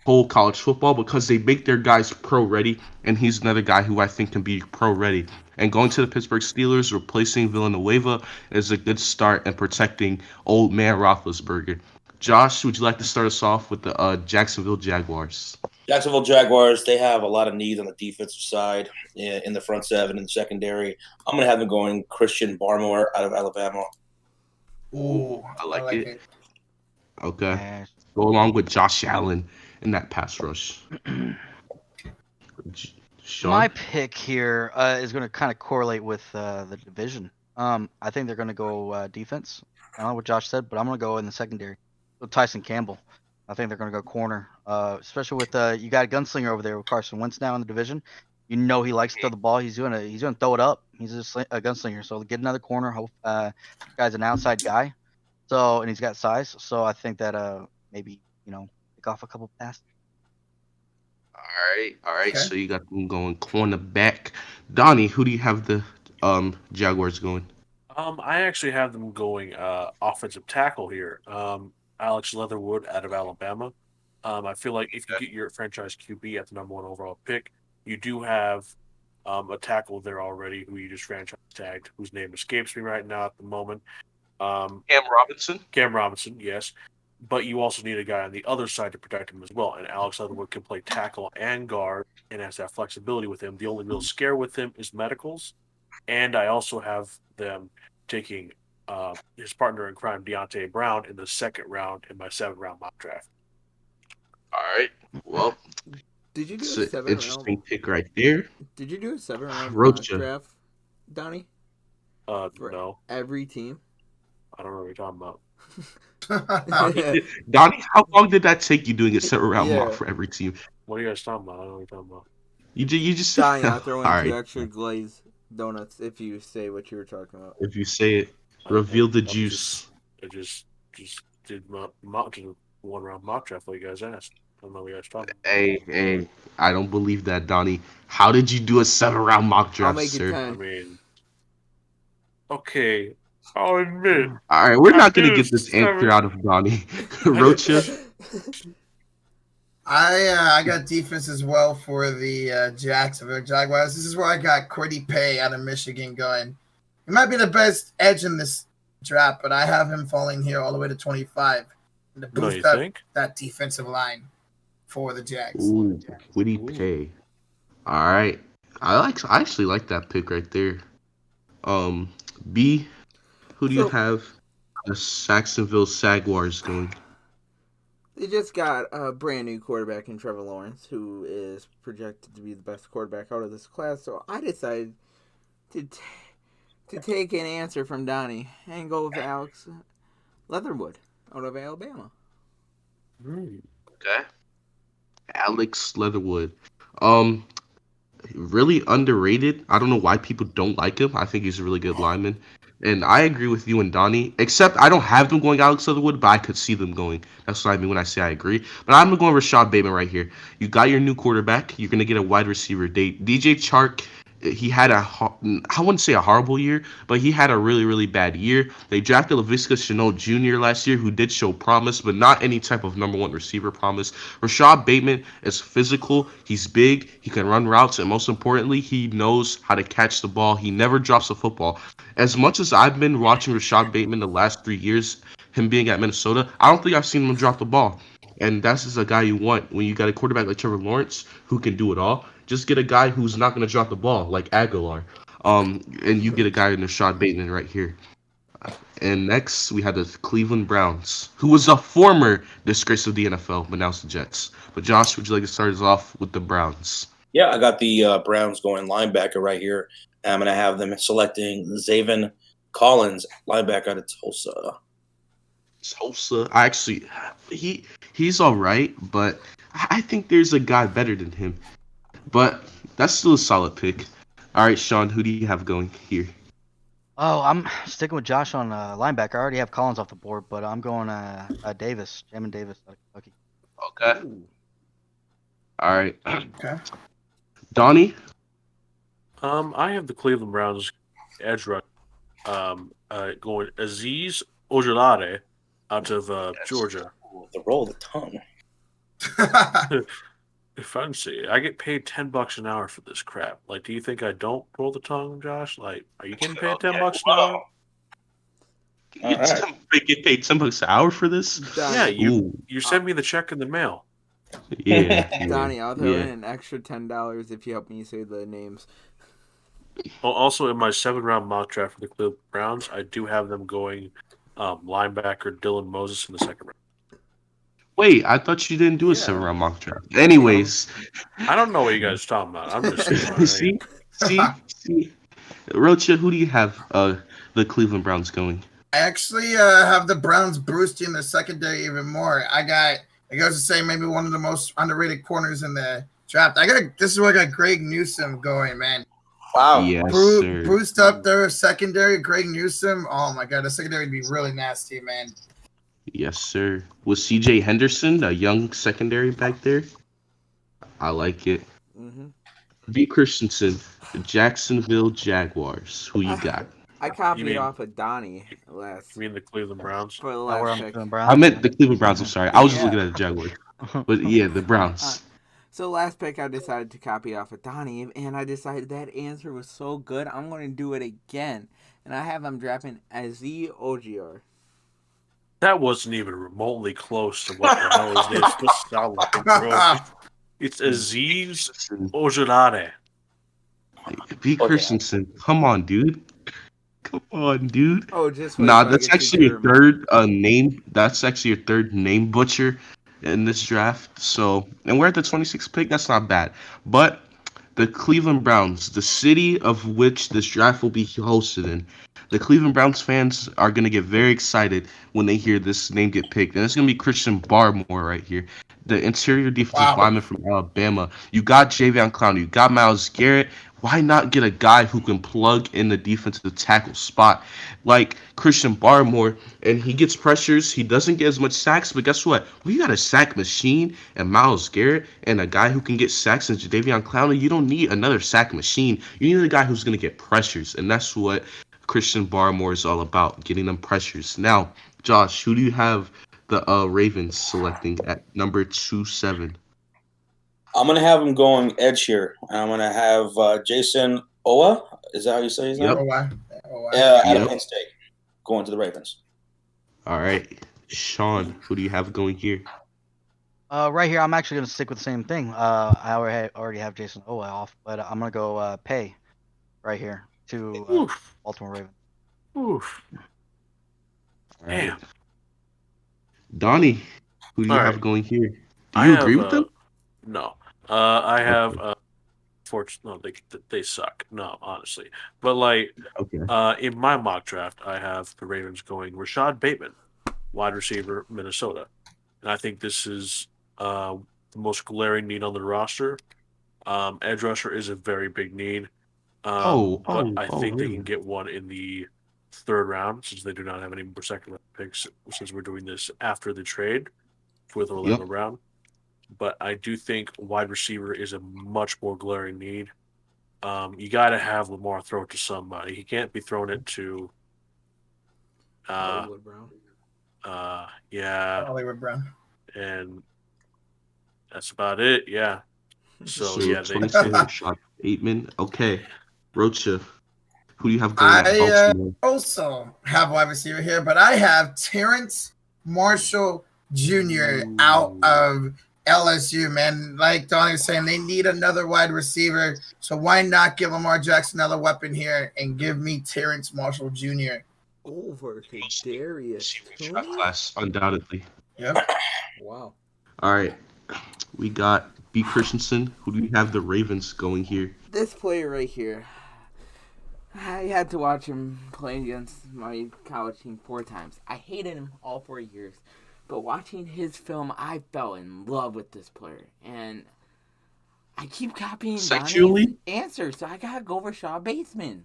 whole college football because they make their guys pro ready, and he's another guy who I think can be pro ready. And going to the Pittsburgh Steelers, replacing Villanueva is a good start in protecting old man Roethlisberger. Josh, would you like to start us off with the Jacksonville Jaguars? Jacksonville Jaguars, they have a lot of needs on the defensive side in the front seven and the secondary. I'm going to have them going Christian Barmore out of Alabama. Ooh, I like it. it. Okay. Yeah. Go along with Josh Allen in that pass rush. Sean? My pick here is going to kind of correlate with the division. I think they're going to go defense. I don't know what Josh said, but I'm going to go in the secondary with Tyson Campbell. I think they're going to go corner, especially with you got a gunslinger over there with Carson Wentz now in the division. You know he likes to throw the ball. He's going to throw it up. He's a gunslinger. So get another corner. Hope guy's an outside guy. So and he's got size. So I think that maybe pick off a couple passes. All right. Okay. So you got them going cornerback. Donnie, who do you have the Jaguars going? I actually have them going offensive tackle here. Alex Leatherwood out of Alabama. I feel like if you get your franchise QB at the number one overall pick, you do have a tackle there already who you just franchise tagged, whose name escapes me right now at the moment. Cam Robinson. Cam Robinson, yes. But you also need a guy on the other side to protect him as well. And Alex Leatherwood can play tackle and guard and has that flexibility with him. The only real scare with him is medicals. And I also have them taking his partner in crime, Deontay Brown, in the second round in my 7th-round mock draft. All right. Well, Did you do it's a an 7 interesting round? pick right there. Did you do a 7 round mock Rocha. draft, Donnie? For No, every team. I don't know what you're talking about. Donnie, how long did that take you doing a 7 round Yeah. mock for every team? What are you guys talking about? I don't know what you're talking about. You just Donnie, I'll all throw in 2 right. extra glazed donuts if you say what you were talking about. If you say it, reveal the I juice. just did my mock 1 round mock draft like you guys asked. I don't know what you guys talking about. Hey, I don't believe that, Donnie. How did you do a 7 round mock draft, I'll make it sir? 10. I mean, okay, I'll admit. All right, we're I not gonna did get this answer 7. out of Donnie. Rocha. I got defense as well for the Jacksonville Jaguars. This is where I got Cordy Pay out of Michigan going. He might be the best edge in this draft, but I have him falling here all the way to 25 to No, boost you up think? that defensive line for the Jags. Ooh, Quiddy Pay. All right, I actually like that pick right there. B, who do you So- have? The Jacksonville Jaguars going. They just got a brand new quarterback in Trevor Lawrence, who is projected to be the best quarterback out of this class. So I decided to take an answer from Donnie and go with Alex Leatherwood out of Alabama. Okay. Alex Leatherwood. Really underrated. I don't know why people don't like him. I think he's a really good lineman. And I agree with you and Donnie, except I don't have them going Alex Leatherwood, but I could see them going. That's what I mean when I say I agree. But I'm going Rashad Bateman right here. You got your new quarterback. You're going to get a wide receiver. DJ Chark, he had I wouldn't say a horrible year, but he had a really, really bad year. They drafted Laviska Shenault Jr. last year, who did show promise, but not any type of number one receiver promise. Rashad Bateman is physical. He's big. He can run routes, and most importantly, he knows how to catch the ball. He never drops a football. As much as I've been watching Rashad Bateman the last 3 years, him being at Minnesota, I don't think I've seen him drop the ball. And that's just a guy you want when you got a quarterback like Trevor Lawrence who can do it all. Just get a guy who's not going to drop the ball like Aguilar. And you get a guy in Rashad Bateman right here. And next, we had the Cleveland Browns, who was a former disgrace of the NFL, but now it's the Jets. But Josh, would you like to start us off with the Browns? Yeah, I got the Browns going linebacker right here. I'm going to have them selecting Zaven Collins, linebacker out of Tulsa. Tulsa, he's all right, but I think there's a guy better than him. But that's still a solid pick. All right, Sean, who do you have going here? Oh, I'm sticking with Josh on linebacker. I already have Collins off the board, but I'm going Davis, Jamin Davis out of Kentucky. Okay. All right. Okay. Donnie? I have the Cleveland Browns edge rush going Aziz Ojulade out of Georgia. The roll of the tongue. Fancy. I get paid $10 an hour for this crap. Like, do you think I don't roll the tongue, Josh? Like, are you getting paid $10 an hour? All right. You get paid $10 an hour for this? Yeah, Ooh, you send me the check in the mail. yeah. Donnie, I'll throw yeah. in an extra $10 if you help me say the names. Also, in my 7th-round mock draft for the Cleveland Browns, I do have them going linebacker Dylan Moses in the 2nd round. Wait, I thought you didn't do a 7-round mock draft. Anyways, I don't know what you guys are talking about. I'm just saying. see. Rocha, who do you have the Cleveland Browns going? I actually have the Browns boosting the secondary even more. It goes to say maybe one of the most underrated corners in the draft. This is where I got Greg Newsome going, man. Wow. Yes, sir. Boost up their secondary, Greg Newsome. Oh my god, the secondary would be really nasty, man. Yes, sir. With CJ Henderson, a young secondary back there. I like it. Mm-hmm. B. Christensen, the Jacksonville Jaguars. Who you got? I copied off of Donnie last You mean the Cleveland Browns? for the Now we're last on pick. Cleveland Browns. I meant the Cleveland Browns. I'm sorry. I was just Yeah. looking at the Jaguars. But yeah, the Browns. So last pick, I decided to copy off of Donnie, and I decided that answer was so good, I'm going to do it again. And I have him drafting Aziz Ogier. That wasn't even remotely close to what the hell is this supposed to sound like, bro. It's Aziz Ojulade. B. Christensen. Come on, dude. Come on, dude. Oh, just Nah, so I that's get actually you your to remember. third name. That's actually your third name butcher in this draft. So, and we're at the 26th pick. That's not bad. But the Cleveland Browns, the city of which this draft will be hosted in, the Cleveland Browns fans are going to get very excited when they hear this name get picked. And it's going to be Christian Barmore right here, the interior defensive lineman from Alabama. You got Javion Clowney. You got Myles Garrett. Why not get a guy who can plug in the defensive tackle spot like Christian Barmore? And he gets pressures. He doesn't get as much sacks, but guess what? We got a sack machine and Myles Garrett and a guy who can get sacks and Jadeveon Clowney. You don't need another sack machine. You need a guy who's going to get pressures, and that's what Christian Barmore is all about, getting them pressures. Now, Josh, who do you have the Ravens selecting at number 27? I'm going to have him going edge here. I'm going to have Jason Owa. Is that how you say his name? Yep. Out of Penn State, going to the Ravens. All right. Sean, who do you have going here? Right here, I'm actually going to stick with the same thing. I already have Jason Owa off, but I'm going to go Pay right here to Baltimore Ravens. Oof. All right. Damn. Donnie, who do you All have right. going here? Do you agree with them? No. I have no, they suck. No, honestly. But Okay. in my mock draft, I have the Ravens going Rashad Bateman, wide receiver, Minnesota. And I think this is the most glaring need on the roster. Edge rusher is a very big need. But I think they really? can get one in the 3rd round since they do not have any more 2nd-round picks since we're doing this after the trade with Orlando Brown. But I do think wide receiver is a much more glaring need. You got to have Lamar throw it to somebody. He can't be throwing it to Hollywood Brown. Hollywood Brown. And that's about it. Yeah. So they 24 shot Bateman. Okay. Rocha, who do you have I going at Baltimore? also have wide receiver here, but I have Terrence Marshall Jr. out of LSU, man. Like Donnie was saying, they need another wide receiver. So why not give Lamar Jackson another weapon here and give me Terrence Marshall Jr.? Over Most Kadarius receiving draft Toney? class, undoubtedly. Yep. Wow. All right, we got B. Christensen. Who do you have the Ravens going here? This player right here, I had to watch him play against my college team 4 times. I hated him all 4 years. But watching his film, I fell in love with this player. And I keep copying Donnie's Sexually? answer, so I gotta go for Shaw Baseman.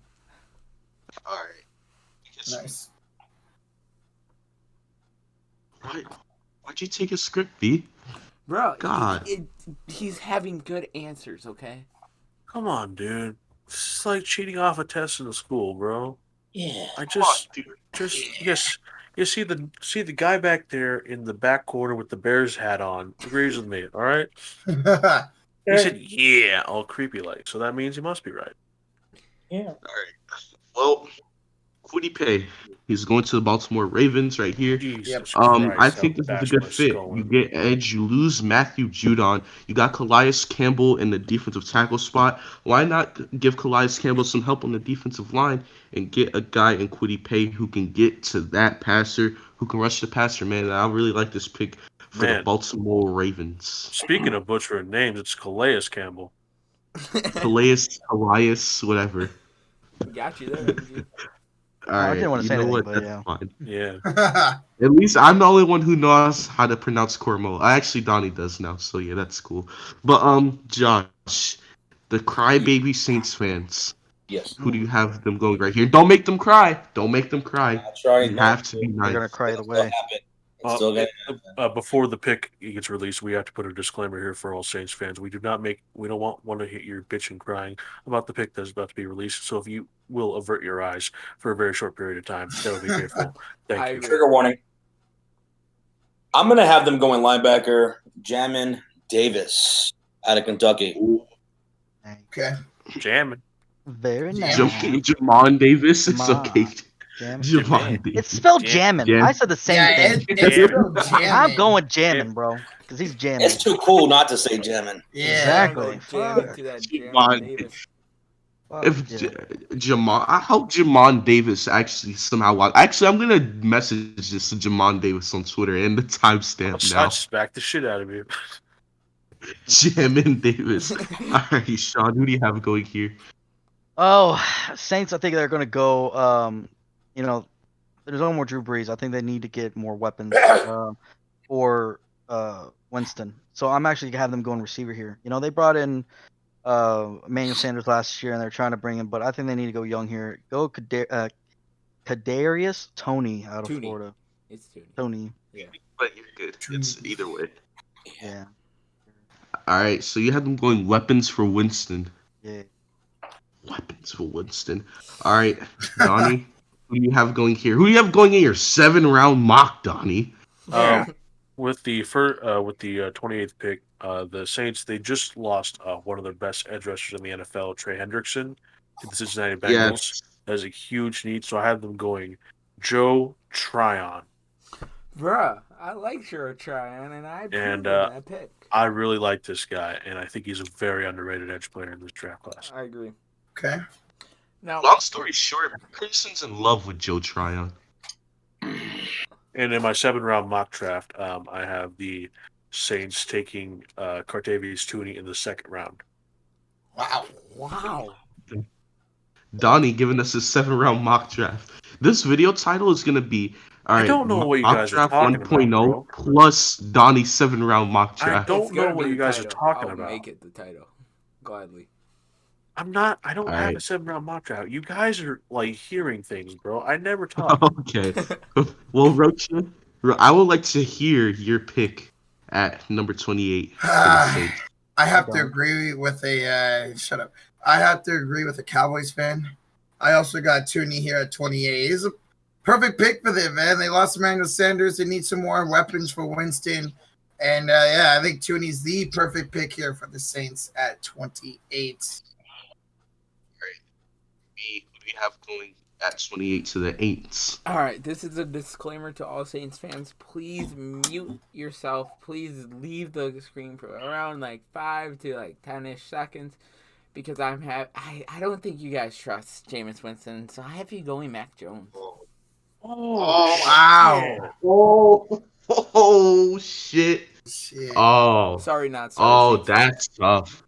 All right. Because, Nice. right. Why'd you take a script, B? Bro, God. he's having good answers, okay? Come on, dude. This is like cheating off a test in the school, bro. Yeah. I Come on, dude. yes. You see the guy back there in the back corner with the Bears hat on agrees with me. All right. He said, "Yeah," all creepy like. So that means he must be right. Yeah. All right. Well, who'd he pay? He's going to the Baltimore Ravens right here. Jesus I Christ! How think this is a bashed good my fit. skull You in. get edge, you lose Matthew Judon. You got Calais Campbell in the defensive tackle spot. Why not give Calais Campbell some help on the defensive line and get a guy in Kwity Paye who can get to that passer, who can rush the passer, man? And I really like this pick for the Man, Baltimore Ravens. speaking of butchering names, it's Calais Campbell. Calais, whatever. Got you there, MG. All I right, didn't want to you say know anything, what? but That's yeah. fine. Yeah. At least I'm the only one who knows how to pronounce Cormo. Actually, Donnie does now, so yeah, that's cool. But Josh, the crybaby Saints fans, Yes. who do you have them going right here? Don't make them cry. Don't make them cry. I'll try You not have to be They're nice. gonna cry It'll either still way. happen. It's still gonna Before the pick gets released, we have to put a disclaimer here for all Saints fans. We don't want to hit your bitch and crying about the pick that's about to be released. So if you will avert your eyes for a very short period of time, that would be grateful. Thank I you. agree. Trigger warning. I'm going to have them going linebacker, Jamin Davis out of Kentucky. Okay. Jamming. Very nice. Jamon Davis. It's okay. Jam. Jamon Davis. It's spelled Jam- jammin'. I said the same Yeah, thing. it's still I'm jamming. going jammin', bro, because he's jamming. It's too cool not to say Jamin. Yeah. Exactly. Go jam into that Jamin Davis. If Yeah. Jamon, I hope Jamon Davis actually somehow watch. Actually, I'm gonna message this to Jamon Davis on Twitter and the timestamp I'll now. smack the shit out of you. Jamin Davis. All right, Sean, who do you have going here? Oh, Saints. I think they're gonna go. There's no more Drew Brees. I think they need to get more weapons. Or Winston. So I'm actually gonna have them going receiver here. They brought in Emmanuel Sanders last year, and they're trying to bring him, but I think they need to go young here. Go Kadarius Toney out of Tooney. Florida. It's Tooney. Tony. Yeah. But you're good. It's either way. Yeah. All right, so you have them going weapons for Winston. Yeah. Weapons for Winston. All right, Donnie, who do you have going here? Who do you have going in your 7th-round mock, Donnie? With the 28th pick, the Saints they just lost one of their best edge rushers in the NFL, Trey Hendrickson, to the Cincinnati Bengals. Yes. That is a huge need, so I have them going Joe Tryon. Bruh, I like Sure Tryon, and I approve And, of that pick. I really like this guy, and I think he's a very underrated edge player in this draft class. I agree. Okay. Now, Long story short, Christensen's in love with Joe Tryon. And in my 7th-round mock draft, I have the Saints taking Cartavius Tooney in the 2nd round. wow. Donnie giving us his 7th-round mock draft. This video title is gonna be all right. I don't know what you mock guys are draft talking 1.0 about, bro. plus Donnie's 7th-round mock I draft. don't It's gonna know what be you the guys are title. talking I'll about. make it the title. Gladly. I don't All have right. a 7-round mock draft. You guys are like hearing things, bro. I never talk. Okay. Well, Rocha, I would like to hear your pick at number 28 for the Saints. I have to agree with shut up. I have to agree with a Cowboys fan. I also got Tooney here at 28. He's a perfect pick for them, man. They lost Emmanuel Sanders. They need some more weapons for Winston. And I think Tooney's the perfect pick here for the Saints at 28. Who do we have going at 28 to the Aints? All right, this is a disclaimer to all Saints fans. Please mute yourself. Please leave the screen for around like 5 to like 10-ish seconds, because I don't think you guys trust Jameis Winston, so I have you going Mac Jones. Oh, wow. Oh, oh shit. Shit. Oh, Sorry, not sorry, oh, Chiefs. that's tough.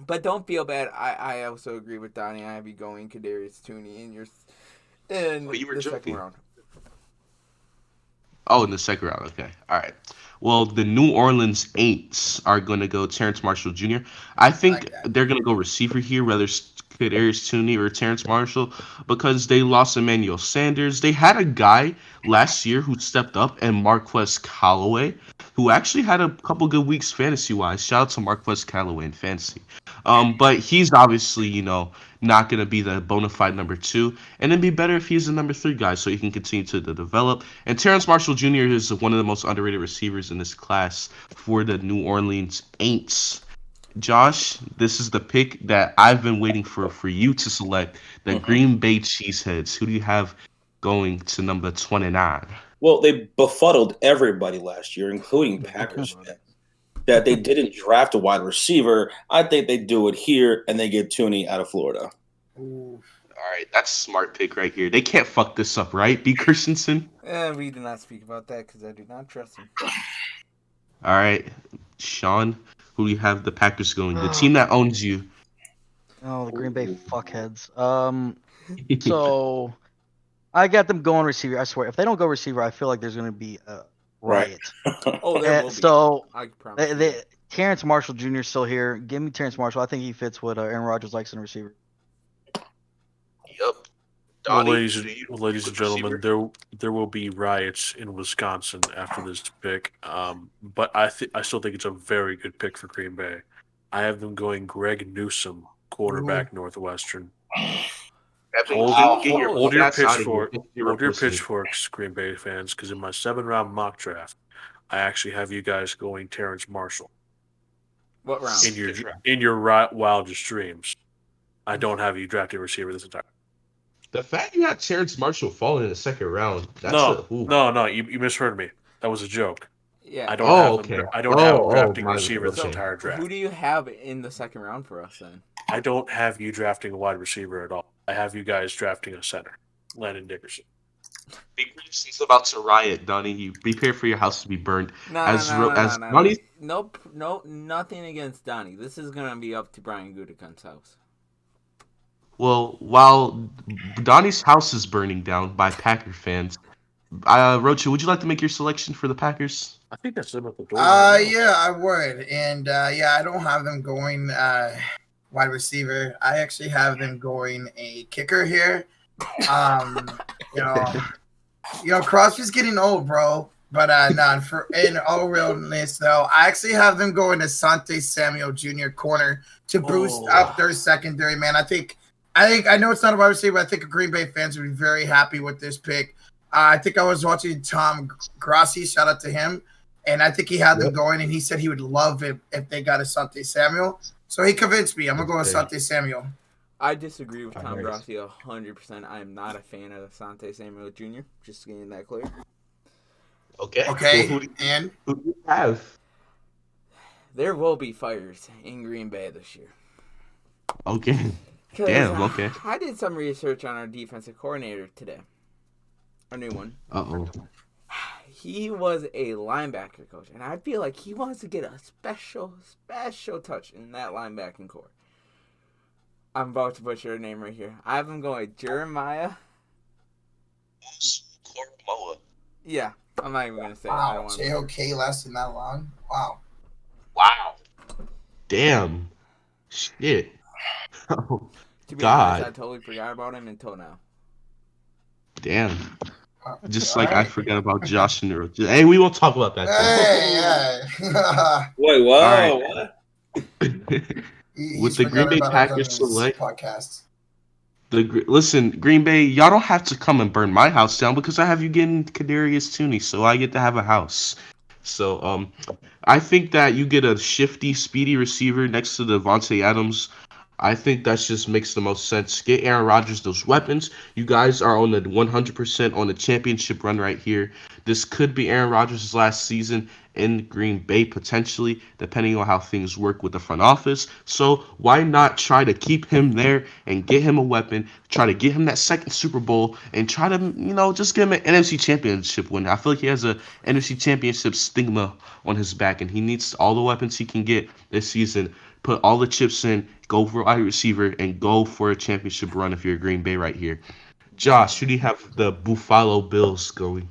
But don't feel bad. I also agree with Donnie. I have you going Kadarius Tooney in Oh, you were the second joking. round. Oh, in the second round. Okay. All right. Well, the New Orleans Aints are going to go Terrence Marshall Jr. I I like think that. they're going to go receiver here, whether it's Kadarius Tooney or Terrence Marshall, because they lost Emmanuel Sanders. They had a guy last year who stepped up, and Marquez Callaway, who actually had a couple good weeks fantasy wise. Shout out to Marquez Callaway in fantasy. But he's obviously, not going to be the bona fide number two. And it'd be better if he's the number three guy so he can continue to develop. And Terrence Marshall Jr. is one of the most underrated receivers in this class for the New Orleans Aints. Josh, this is the pick that I've been waiting for you to select. The Mhm. Green Bay Cheeseheads. Who do you have going to number 29? Well, they befuddled everybody last year, including Packers fans, that they didn't draft a wide receiver. I think they do it here, and they get Tooney out of Florida. Ooh. All right, that's a smart pick right here. They can't fuck this up, right? B. Christensen. We do not speak about that because I do not trust him. All right, Sean, who do you have the Packers going? The team that owns you. Oh, the Green Bay fuckheads. So I got them going receiver. I swear, if they don't go receiver, I feel like there's gonna be a Right. riot. Oh, there will be. So I promise you. they, Terrence Marshall Jr. is still here. Give me Terrence Marshall. I think he fits what Aaron Rodgers likes in a receiver. Yep. Well, Donnie, do you ladies and with gentlemen, receiver? there will be riots in Wisconsin after this pick. But I still think it's a very good pick for Green Bay. I have them going Greg Newsome, Ooh. quarterback, Northwestern. Evan, Hold get, your Wow. get your hold old your ass out of here. pitchfork, Thank you for hold your listening. pitchforks, Green Bay fans, because in my 7 round mock draft, I actually have you guys going Terrence Marshall What round? in your wildest dreams. I don't have you drafting a receiver this entire. The fact you had Terrence Marshall falling in the second round, that's a No, ooh. no. You misheard me. That was a joke. Yeah. Oh, okay. I don't have them Oh, drafting a my receiver this So, okay. entire who draft. do you have in the second round for us then? I don't have you drafting a wide receiver at all. I have you guys drafting a center, Landon Dickerson. Big Reese's about to riot, Donnie. You prepare for your house to be burned. No, no, As no, no, no, as no, no. Donnie, Nope, no, nothing against Donnie. This is gonna be up to Brian Gutekunst's house. well, while Donnie's house is burning down by Packer fans, Rocha, would you like to make your selection for the Packers? I think that's them at the door right now. Yeah, I would. And yeah, I don't have them going wide receiver. I actually have them going a kicker here. Um, you know, Crosby's getting old, bro. But no, in all realness though, I actually have them going to Sante Samuel Jr. corner to boost up their secondary. Man, I know it's not a wide receiver. But I think Green Bay fans would be very happy with this pick. I think I was watching Tom Grassi. Shout out to him. And I think he had them going, and he said he would love it if they got Asante Samuel. So he convinced me. I'm going to go with Asante Samuel. I disagree with Tom Alright. Grassi 100%. I am not a fan of Sante Samuel Jr. Just getting that clear. Okay. Okay, Well, and who do you have? There will be fires in Green Bay this year. Okay. 'Cause Damn. Okay. I did some research on our defensive coordinator today. A new one. Uh-oh. He was a linebacker coach, and I feel like he wants to get a special touch in that linebacking core. I'm about to butcher a name right here. I have him going Jeremiah. Moa. Yeah, I'm not even gonna say it. I don't wow, want JOK lasting that long. Wow. Wow. Damn. Shit. Oh, to be honest, I God. totally forgot about him until now. Damn. Just All like I right. forgot about Josh and Rocha. Hey, we won't talk about that Hey. Wait, whoa, All right. what? then. He- With He's the Green forgot Bay about us on Packers this select podcast. listen, Green Bay, y'all don't have to come and burn my house down because I have you getting Kadarius Tooney, so I get to have a house. So I think that you get a shifty, speedy receiver next to Devontae Adams. I think that just makes the most sense. Get Aaron Rodgers those weapons. You guys are on the 100% on the championship run right here. This could be Aaron Rodgers' last season in Green Bay, potentially, depending on how things work with the front office. So why not try to keep him there and get him a weapon, try to get him that second Super Bowl, and try to, just give him an NFC Championship win. I feel like he has a NFC Championship stigma on his back, and he needs all the weapons he can get this season. Put all the chips in, go for wide receiver, and go for a championship run if you're Green Bay right here. Josh, who do you have the Buffalo Bills going?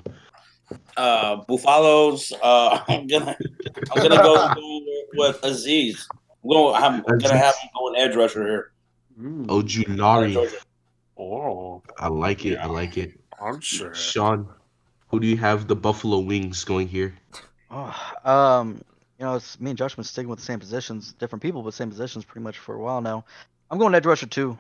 Buffalo's. I'm gonna go with Aziz. I'm gonna have Aziz him go an edge rusher here. Ojulari. Georgia. Oh, I like it. yeah. I like it. I'm sure. Sean, who do you have the Buffalo Wings going here? Oh, it's me and Josh been sticking with the same positions, different people, but same positions pretty much for a while now. I'm going edge rusher too.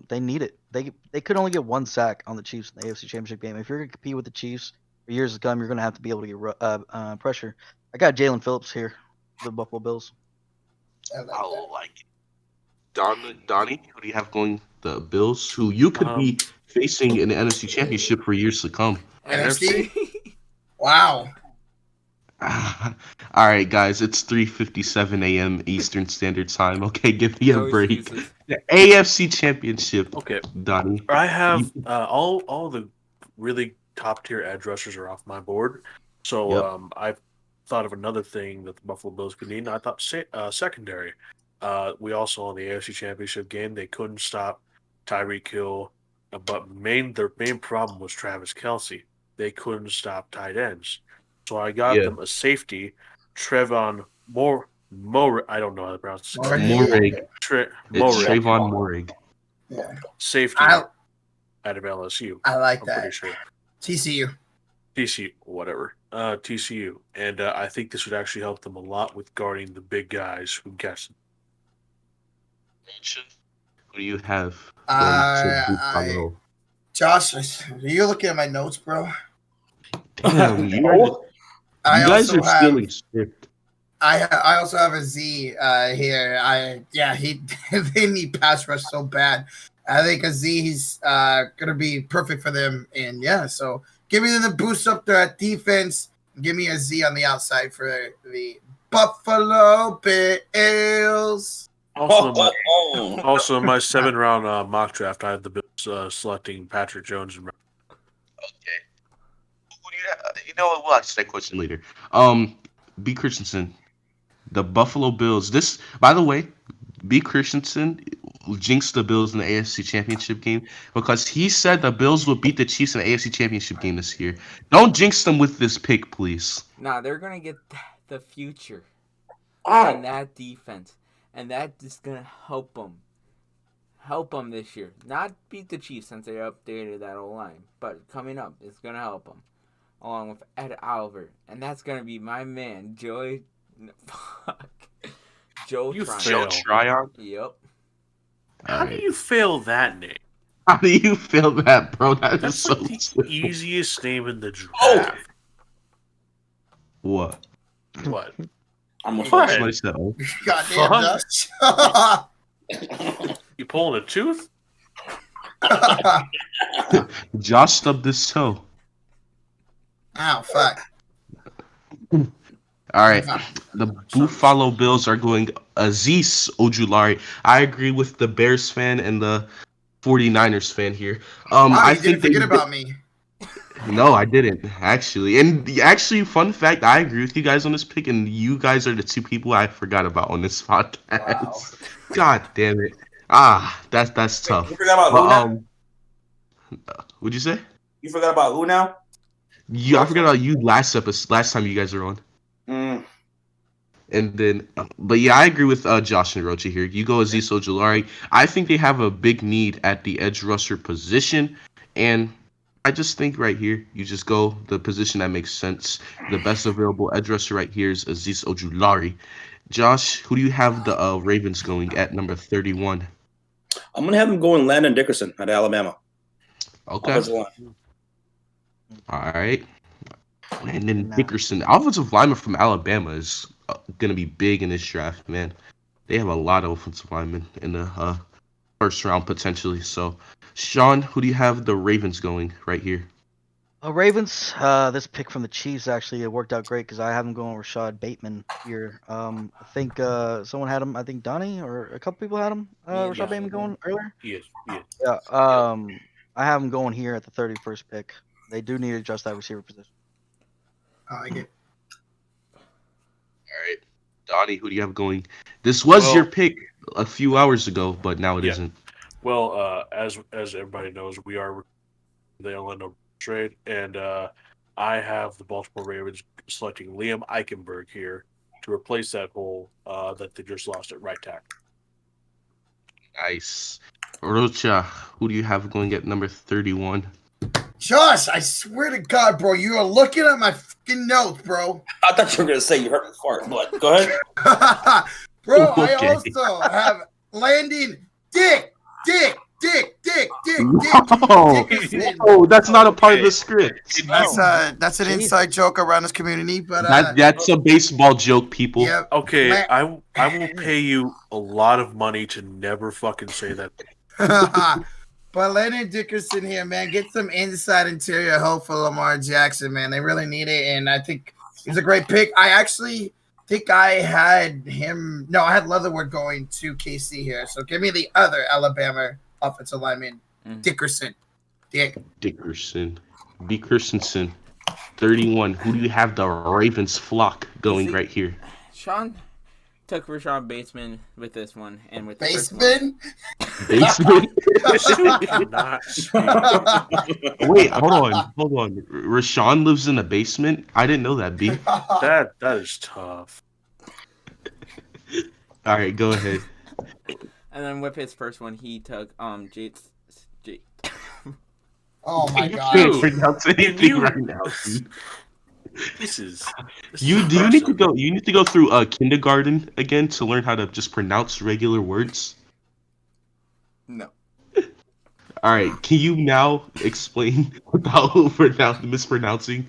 They need it. They could only get one sack on the Chiefs in the AFC Championship game. If you're gonna compete with the Chiefs for years to come, you're gonna have to be able to get pressure. I got Jalen Phillips here, for the Buffalo Bills. I like I that. like it. Donnie, who do you have going the Bills? Who you could be facing in the NFC Championship for years to come. NFC? Wow. All right, guys, it's 3:57 a.m. Eastern Standard Time. Okay, give me a No break. excuses. The AFC Championship, Okay, Donnie. I have all the really top tier edge rushers are off my board. So Yep. I've thought of another thing that the Buffalo Bills could need. And I thought secondary. We also on the AFC Championship game they couldn't stop Tyreek Hill, but their main problem was Travis Kelsey. They couldn't stop tight ends. So I got Yeah. them a safety, Trevon More. I don't know how to pronounce his name. Morig. It's Morig, Trayvon Morig. Yeah. safety I out of LSU. like I'm that. pretty sure. TCU. TCU, whatever. TCU. And I think this would actually help them a lot with guarding the big guys who catch them. Who do you have going to Buffalo? Josh, are you looking at my notes, bro? Damn, you I guys also are have stealing script. I also have a Z here. They need pass rush so bad. I think a Z he's gonna be perfect for them. And yeah, so give me the boost up there at defense. Give me a Z on the outside for the Buffalo Bills. Also, in my 7-round mock draft, I had the Bills selecting Patrick Jones and You know what? We'll ask that question later. B. Christensen, the Buffalo Bills. This, by the way, B. Christensen jinxed the Bills in the AFC Championship game because he said the Bills would beat the Chiefs in the AFC Championship game this year. Don't jinx them with this pick, please. Nah, they're gonna get the future in that defense, and that is gonna help them. Help them this year. Not beat the Chiefs since they updated that O line, but coming up, it's gonna help them. Along with Ed Oliver, and that's gonna be my man, Joe You Tryon. fail. Tryon. Yep. How do you fail that name? How do you feel that, bro? That That's is so like the simple. easiest name in the draft. What? What? Almost What? Somebody said, oh. Goddamn, Fuck. Josh. You pulling a tooth? Josh stubbed his toe. Ow, fuck. All right. The Buffalo Bills are going Aziz Ojulari. I agree with the Bears fan and the 49ers fan here. Wow, I you think didn't forget about me. No, I didn't actually. And actually, fun fact, I agree with you guys on this pick, and you guys are the two people I forgot about on this podcast. Wow. God damn it! That's tough. You forgot about But, who now? What'd you say? You forgot about who now? I forgot about you last time you guys were on. And then, but yeah, I agree with Josh and Rocha here. You go Aziz Ojulari. I think they have a big need at the edge rusher position, and I just think right here, you just go the position that makes sense. The best available edge rusher right here is Aziz Ojulari. Josh, who do you have the Ravens going at number 31? I'm gonna have them going Landon Dickerson at Alabama. Okay. Offensive line. All right. Landon Dickerson, offensive lineman from Alabama, is going to be big in this draft, man. They have a lot of offensive linemen in the first round potentially. So, Sean, who do you have the Ravens going right here? Ravens. This pick from the Chiefs actually it worked out great because I have him going Rashad Bateman here. I think someone had him. I think Donnie or a couple people had him. Me and Rashad Donnie Bateman did. going earlier. Yes, yes. Yeah. I have him going here at the 31st pick. They do need to adjust that receiver position. I like it. All right, Donnie, who do you have going? This was your Well- pick a few hours ago, but now it Yeah. not Well, as everybody knows, we are the Orlando trade, and I have the Baltimore Ravens selecting Liam Eichenberg here to replace that hole that they just lost at right tackle. Nice. Rocha, who do you have going at number 31? Josh, I swear to God, bro, you are looking at my fucking notes, bro. I thought you were gonna say you heard me fart, but go ahead. Bro, I Okay. also have landing Dick. Oh, Dickerson. oh, that's not a part of the script. That's an Jeez. inside joke around this community, but That's a baseball joke, people. yep. Okay, La- I will pay you a lot of money to never fucking say that. But Landon Dickerson here, man, get some inside interior hope for Lamar Jackson, man. They really need it, and I think he's a great pick. I actually think I had him. No, I had Leatherwood going to KC here. So give me the other Alabama offensive lineman, Dickerson. Dickerson. B. Christensen. 31. Who do you have the Ravens flock going right here? Sean took Rashad Bateman with this one, and with the first one- Baseman. Basement? Cannot speak. Wait, hold on. Rashawn lives in a basement? I didn't know that, B. That is tough. All right, go ahead. And then with his first one, he took Jake's. Oh my You God. can't pronounce anything You- right now, dude. This is You need to go. You need to go through kindergarten again to learn how to just pronounce regular words. No. All right, can you now explain without mispronouncing?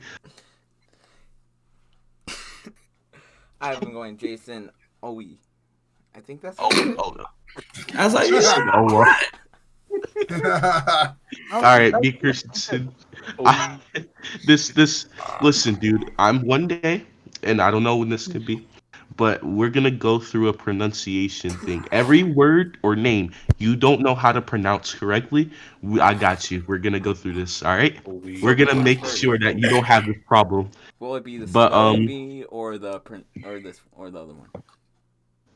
I have been going Jason Owe. I think that's. Oh no. I was like, yeah. All right, B. Christensen. Listen, dude. I'm one day, and I don't know when this could be, but we're gonna go through a pronunciation thing. Every word or name you don't know how to pronounce correctly, I got you. We're gonna go through this. All right. We're gonna make sure that you don't have this problem. Will it be the But, Sloby or the other one?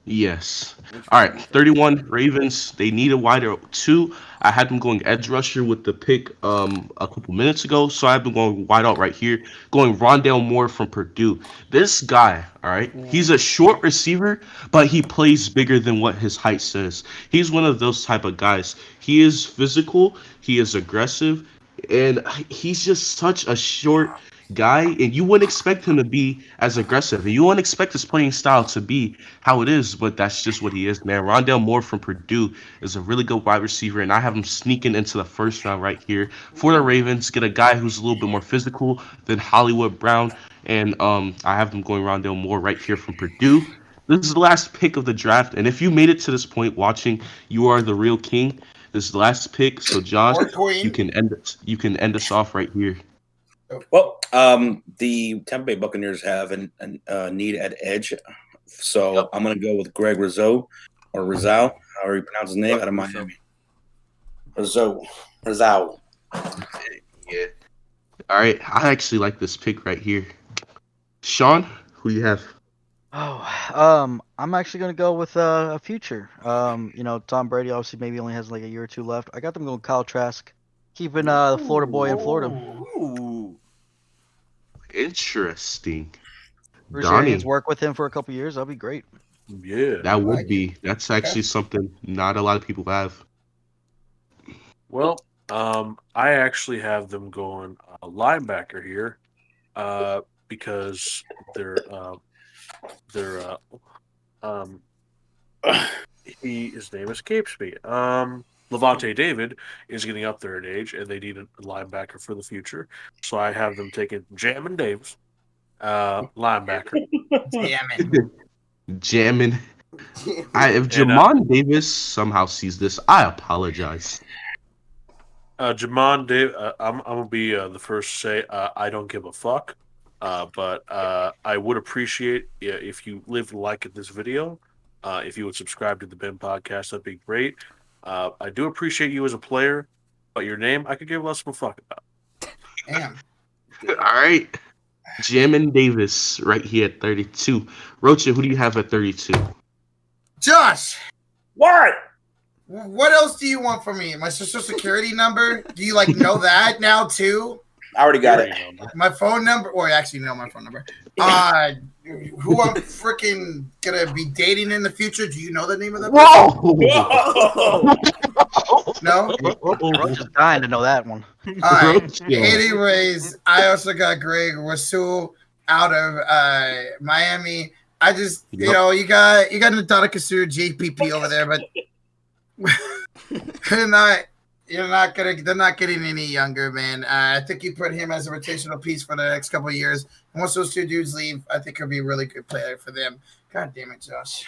Yes. Which All one right, do you think? 31 Ravens. They need a wider two. I had them going edge rusher with the pick a couple minutes ago, so I've been going wide out right here, going Rondale Moore from Purdue. This guy, all right, he's a short receiver, but he plays bigger than what his height says. He's one of those type of guys. He is physical, he is aggressive, and he's just such a short guy, and you wouldn't expect him to be as aggressive, and you wouldn't expect his playing style to be how it is, but that's just what he is, man. Rondale Moore from Purdue is a really good wide receiver, and I have him sneaking into the first round right here for the Ravens. Get a guy who's a little bit more physical than Hollywood Brown, and I have them going Rondale Moore right here from Purdue. This is the last pick of the draft, and if you made it to this point watching, you are the real king. This is the last pick, so Josh, Or queen. you can end us off right here. Well, the Tampa Bay Buccaneers have a need at edge, so I'm going to go with Greg Rizzo, or Rizal, however you pronounce his name, out of Miami. Rizzo. Yeah. All right, I actually like this pick right here. Sean, who do you have? I'm actually gonna go with a future. Tom Brady obviously maybe only has like a year or two left. I got them going Kyle Trask, keeping the Florida boy in Florida. Ooh. Interesting. Bruce Donnie, Arians work with him for a couple years. That'd be great. Yeah. that would like be. That's actually something not a lot of people have. Well, I actually have them going linebacker here, because his name escapes me. Levante David is getting up there in age, and they need a linebacker for the future. So I have them taking Jamin Davis, linebacker. Damn it. Jamming. If Jamon Davis somehow sees this, I apologize. Jamon, Dave, I'm gonna be the first to say I don't give a fuck. But I would appreciate if you live like this video. If you would subscribe to the Ben Podcast, that'd be great. I do appreciate you as a player, but your name I could give less of a fuck about. Damn. All right. Jamin Davis right here at 32. Rocha, who do you have at 32? Josh, What? what else do you want from me? My social security number? Do you know that now too? I already got it. My phone number? Or actually, no, my phone number. Who I'm freaking gonna be dating in the future? Do you know the name of that? Whoa! No. Rocha's dying to know that one. All right. Anyways, I also got Greg Rasul out of Miami. I just, you got Ndonikasu JPP over there, but they're not getting any younger, man. I think you put him as a rotational piece for the next couple of years. And once those two dudes leave, I think he'll be a really good player for them. God damn it, Josh.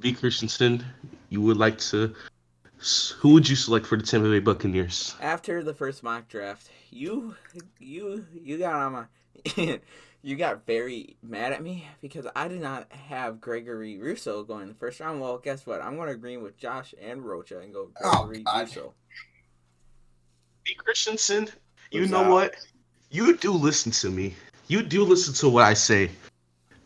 B. Christensen, you would like to. Who would you select for the Tampa Bay Buccaneers? After the first mock draft, you got on my you got very mad at me because I did not have Gregory Rousseau going in the first round. Well, guess what? I'm going to agree with Josh and Rocha and go Gregory Rousseau. B. Christensen, you know what? You do listen to me. You do listen to what I say.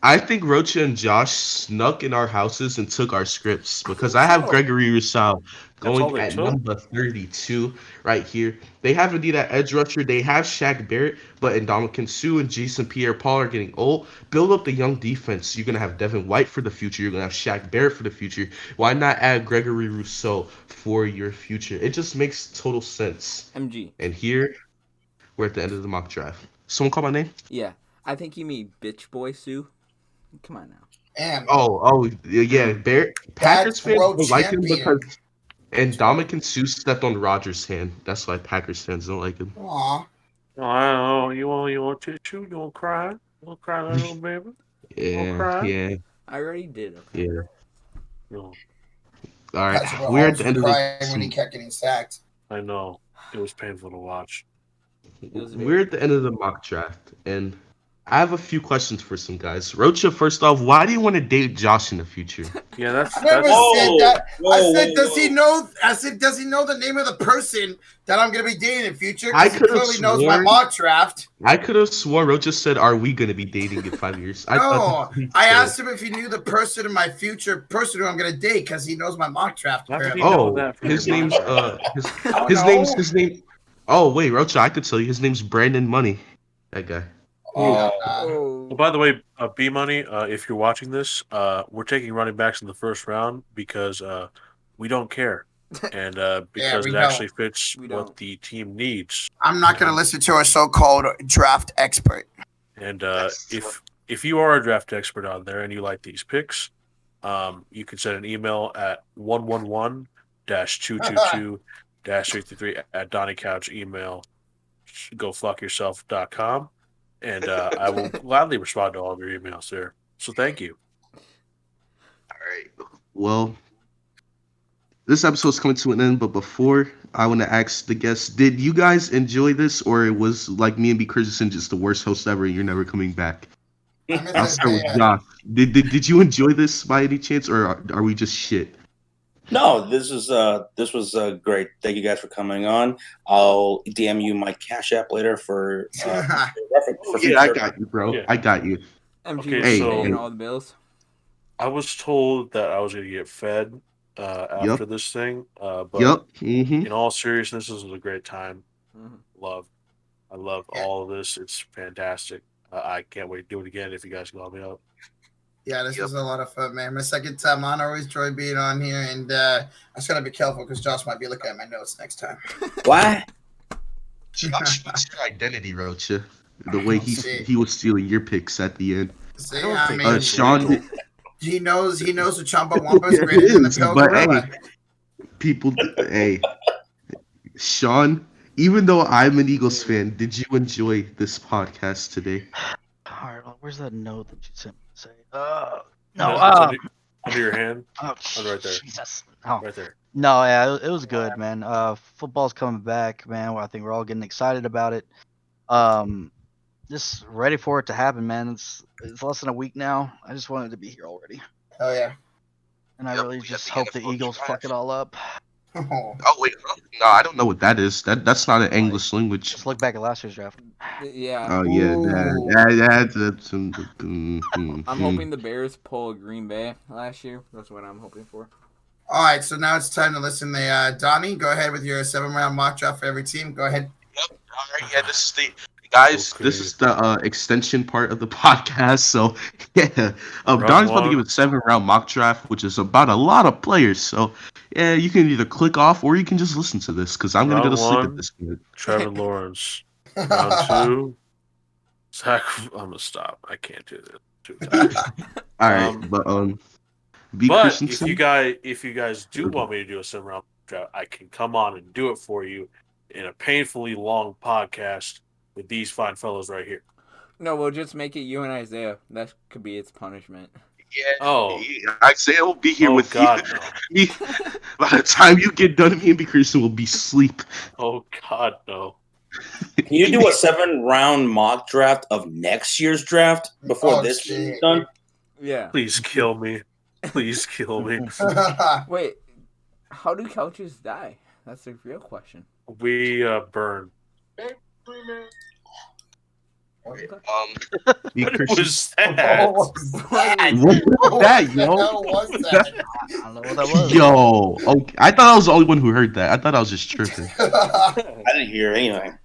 I think Rocha and Josh snuck in our houses and took our scripts because I have Gregory Rousseau going at number 32 right here. They have indeed that edge rusher. They have Shaq Barrett, but Ndamukong Suh and Jason Pierre-Paul are getting old. Build up the young defense. You're going to have Devin White for the future. You're going to have Shaq Barrett for the future. Why not add Gregory Rousseau for your future? It just makes total sense. MG. And here, we're at the end of the mock draft. Someone call my name? Yeah. I think you mean Bitch Boy Sue. Come on now. And yeah. Packers fans world don't like him champion. because Ndamukong Suh stepped on Rodgers' hand. That's why Packers fans don't like him. Aw. Oh, you want tissue? You want to cry? You want to cry, little baby? Yeah. I already did. Okay. Yeah. No. All right, we're at the end of when he kept getting sacked. I know. It was painful to watch. We're at the end of the mock draft, and I have a few questions for some guys. Rocha, first off, why do you want to date Josh in the future? Yeah, that's. I never said that. I said, does he know? I said, does he know the name of the person that I'm going to be dating in the future? I Because he clearly knows my mock draft. I could have sworn Rocha said, "Are we going to be dating in 5 years?" I asked him if he knew the person in my future person who I'm going to date because he knows my mock draft. His name's his name. Oh wait, Rocha, I could tell you his name's Brandon Money. That guy. Well, by the way, B Money, if you're watching this, we're taking running backs in the first round because we don't care, and because it actually fits what the team needs. I'm not going to listen to a so-called draft expert. And if you are a draft expert out there and you like these picks, you can send an email at 111-222-333 at Donnie Couch email gofuckyourself.com. And I will gladly respond to all of your emails there. So thank you. All right. Well, this episode's coming to an end, but before, I want to ask the guests, did you guys enjoy this, or it was like me and B. Christensen just the worst host ever and you're never coming back? I'll start with Josh. Did you enjoy this by any chance, or are we just shit? No, this was great. Thank you guys for coming on. I'll DM you my Cash App later for yeah, I got you, bro. Yeah. I got you. MG paying all the bills. I was told that I was going to get fed after this thing, but in all seriousness, this was a great time. I love all of this. It's fantastic. I can't wait to do it again if you guys call me up. Yeah, this was a lot of fun, man. My second time on, I always enjoy being on here, and I just gotta be careful because Josh might be looking at my notes next time. What? Josh, what's your identity, Rocha? The way he was stealing your picks at the end. Sean, he knows the Chumbawamba is greater than the Pilgrim. Hey, Sean. Even though I'm an Eagles fan, did you enjoy this podcast today? All right, where's that note that you sent me? Under your hand. Oh, Right there. Jesus. Oh. Right there. No, yeah, it was good, man. Football's coming back, man. I think we're all getting excited about it. Just ready for it to happen, man. It's less than a week now. I just wanted to be here already, Oh yeah. and I Yep, really we got just the hope the NFL Eagles draft. fuck it all up. Oh. Oh wait, no, I don't know what that is. That's not an English language. Just look back at last year's draft. Yeah. Oh yeah, Ooh. that's I'm hoping the Bears pull a Green Bay last year. That's what I'm hoping for. All right, so now it's time to listen to Donnie. Go ahead with your 7-round mock draft for every team. Go ahead. Yep. All right. Yeah. This is the guys. Okay. This is the extension part of the podcast. So yeah, Round Donnie's about to give one. a 7-round mock draft, which is about a lot of players. So yeah, you can either click off or you can just listen to this because I'm gonna go Round to sleep at one. this point. Trevor Lawrence. Round two. Zach. I'm gonna stop. I can't do this. Too tired. All right, but B But Christensen. if you guys do want me to do a 7-round draft, I can come on and do it for you in a painfully long podcast with these fine fellows right here. No, we'll just make it you and Isaiah. That could be its punishment. Yeah. Oh. Isaiah will be here Oh with God, you. By the time you get done, me and B Christensen will be asleep. Oh God, no. Can you do a 7-round mock draft of next year's draft before this shit. is done? Yeah. Please kill me. Please kill me. Wait, how do couches die? That's the real question. We burn. B What Christensen. was that? What was that? What was that, yo? What the hell was that? I don't know what that was. Yo, okay. I thought I was the only one who heard that. I thought I was just tripping. I didn't hear anything.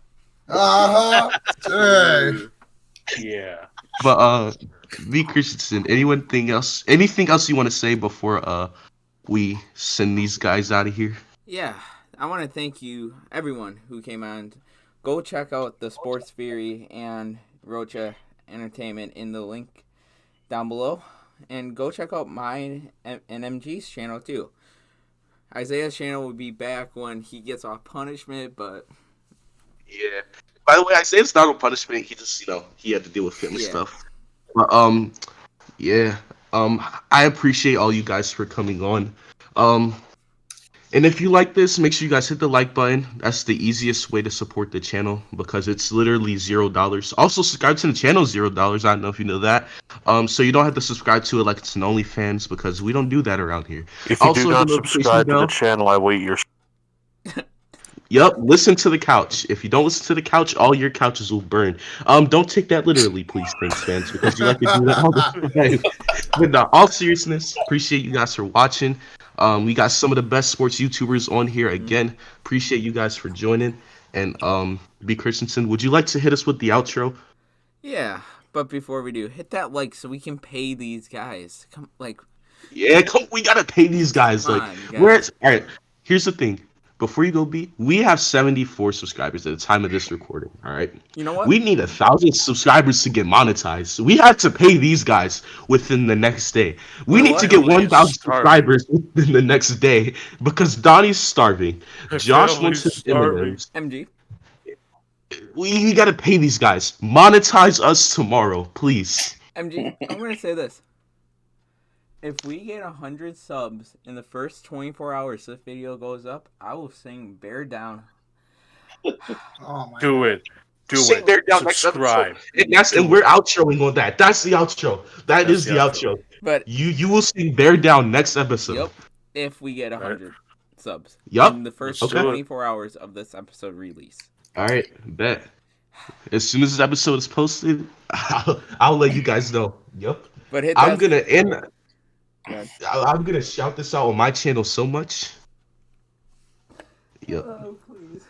Sure. Yeah. But V Christensen, anything else you want to say before we send these guys out of here? Yeah, I want to thank you, everyone who came on. Go check out TheSportsFury and Rocha Entertainment in the link down below. And go check out mine and MG's channel too. Isaiah's channel will be back when he gets off punishment, but... Yeah. By the way, I say it's not on punishment. He just, he had to deal with family stuff. But yeah. I appreciate all you guys for coming on. And if you like this, make sure you guys hit the like button. That's the easiest way to support the channel because it's literally $0. Also, subscribe to the channel, $0. I don't know if you know that. So you don't have to subscribe to it like it's an OnlyFans because we don't do that around here. If you Also, do the not notification subscribe to bell. the channel, I wait your. Yep, listen to the couch. If you don't listen to the couch, all your couches will burn. Don't take that literally, please, thanks, fans, because you like to do that all the time. But no, all seriousness, appreciate you guys for watching. We got some of the best sports YouTubers on here again. Appreciate you guys for joining. And B. Christensen, would you like to hit us with the outro? Yeah, but before we do, hit that like so we can pay these guys. Yeah, we gotta pay these guys. Come Like, on, guys. where's all right? Here's the thing. Before you go, B, we have 74 subscribers at the time of this recording. All right. You know what? We need 1,000 subscribers to get monetized. We have to pay these guys within the next day. We need to get 1,000 subscribers within the next day because Donnie's starving. Josh wants his M&Ms. MG. We gotta pay these guys. Monetize us tomorrow, please. MG, I'm gonna say this. If we get 100 subs in the first 24 hours this video goes up, I will sing Bear Down. Oh my Do it. Do Sing it. Bear Down next Subscribe. episode. And we're outroing on that. That's the outro. That is the outro. But you will sing Bear Down next episode. Yep. If we get 100 subs Yep. in the first Okay. 24 hours of this episode release. All right, bet. As soon as this episode is posted, I'll let you guys know. Yep. But hit I'm that. gonna end. I'm gonna shout this out on my channel so much. Yep. Oh, please.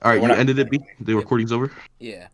All right, you ended it, B? The recording's over? Yeah.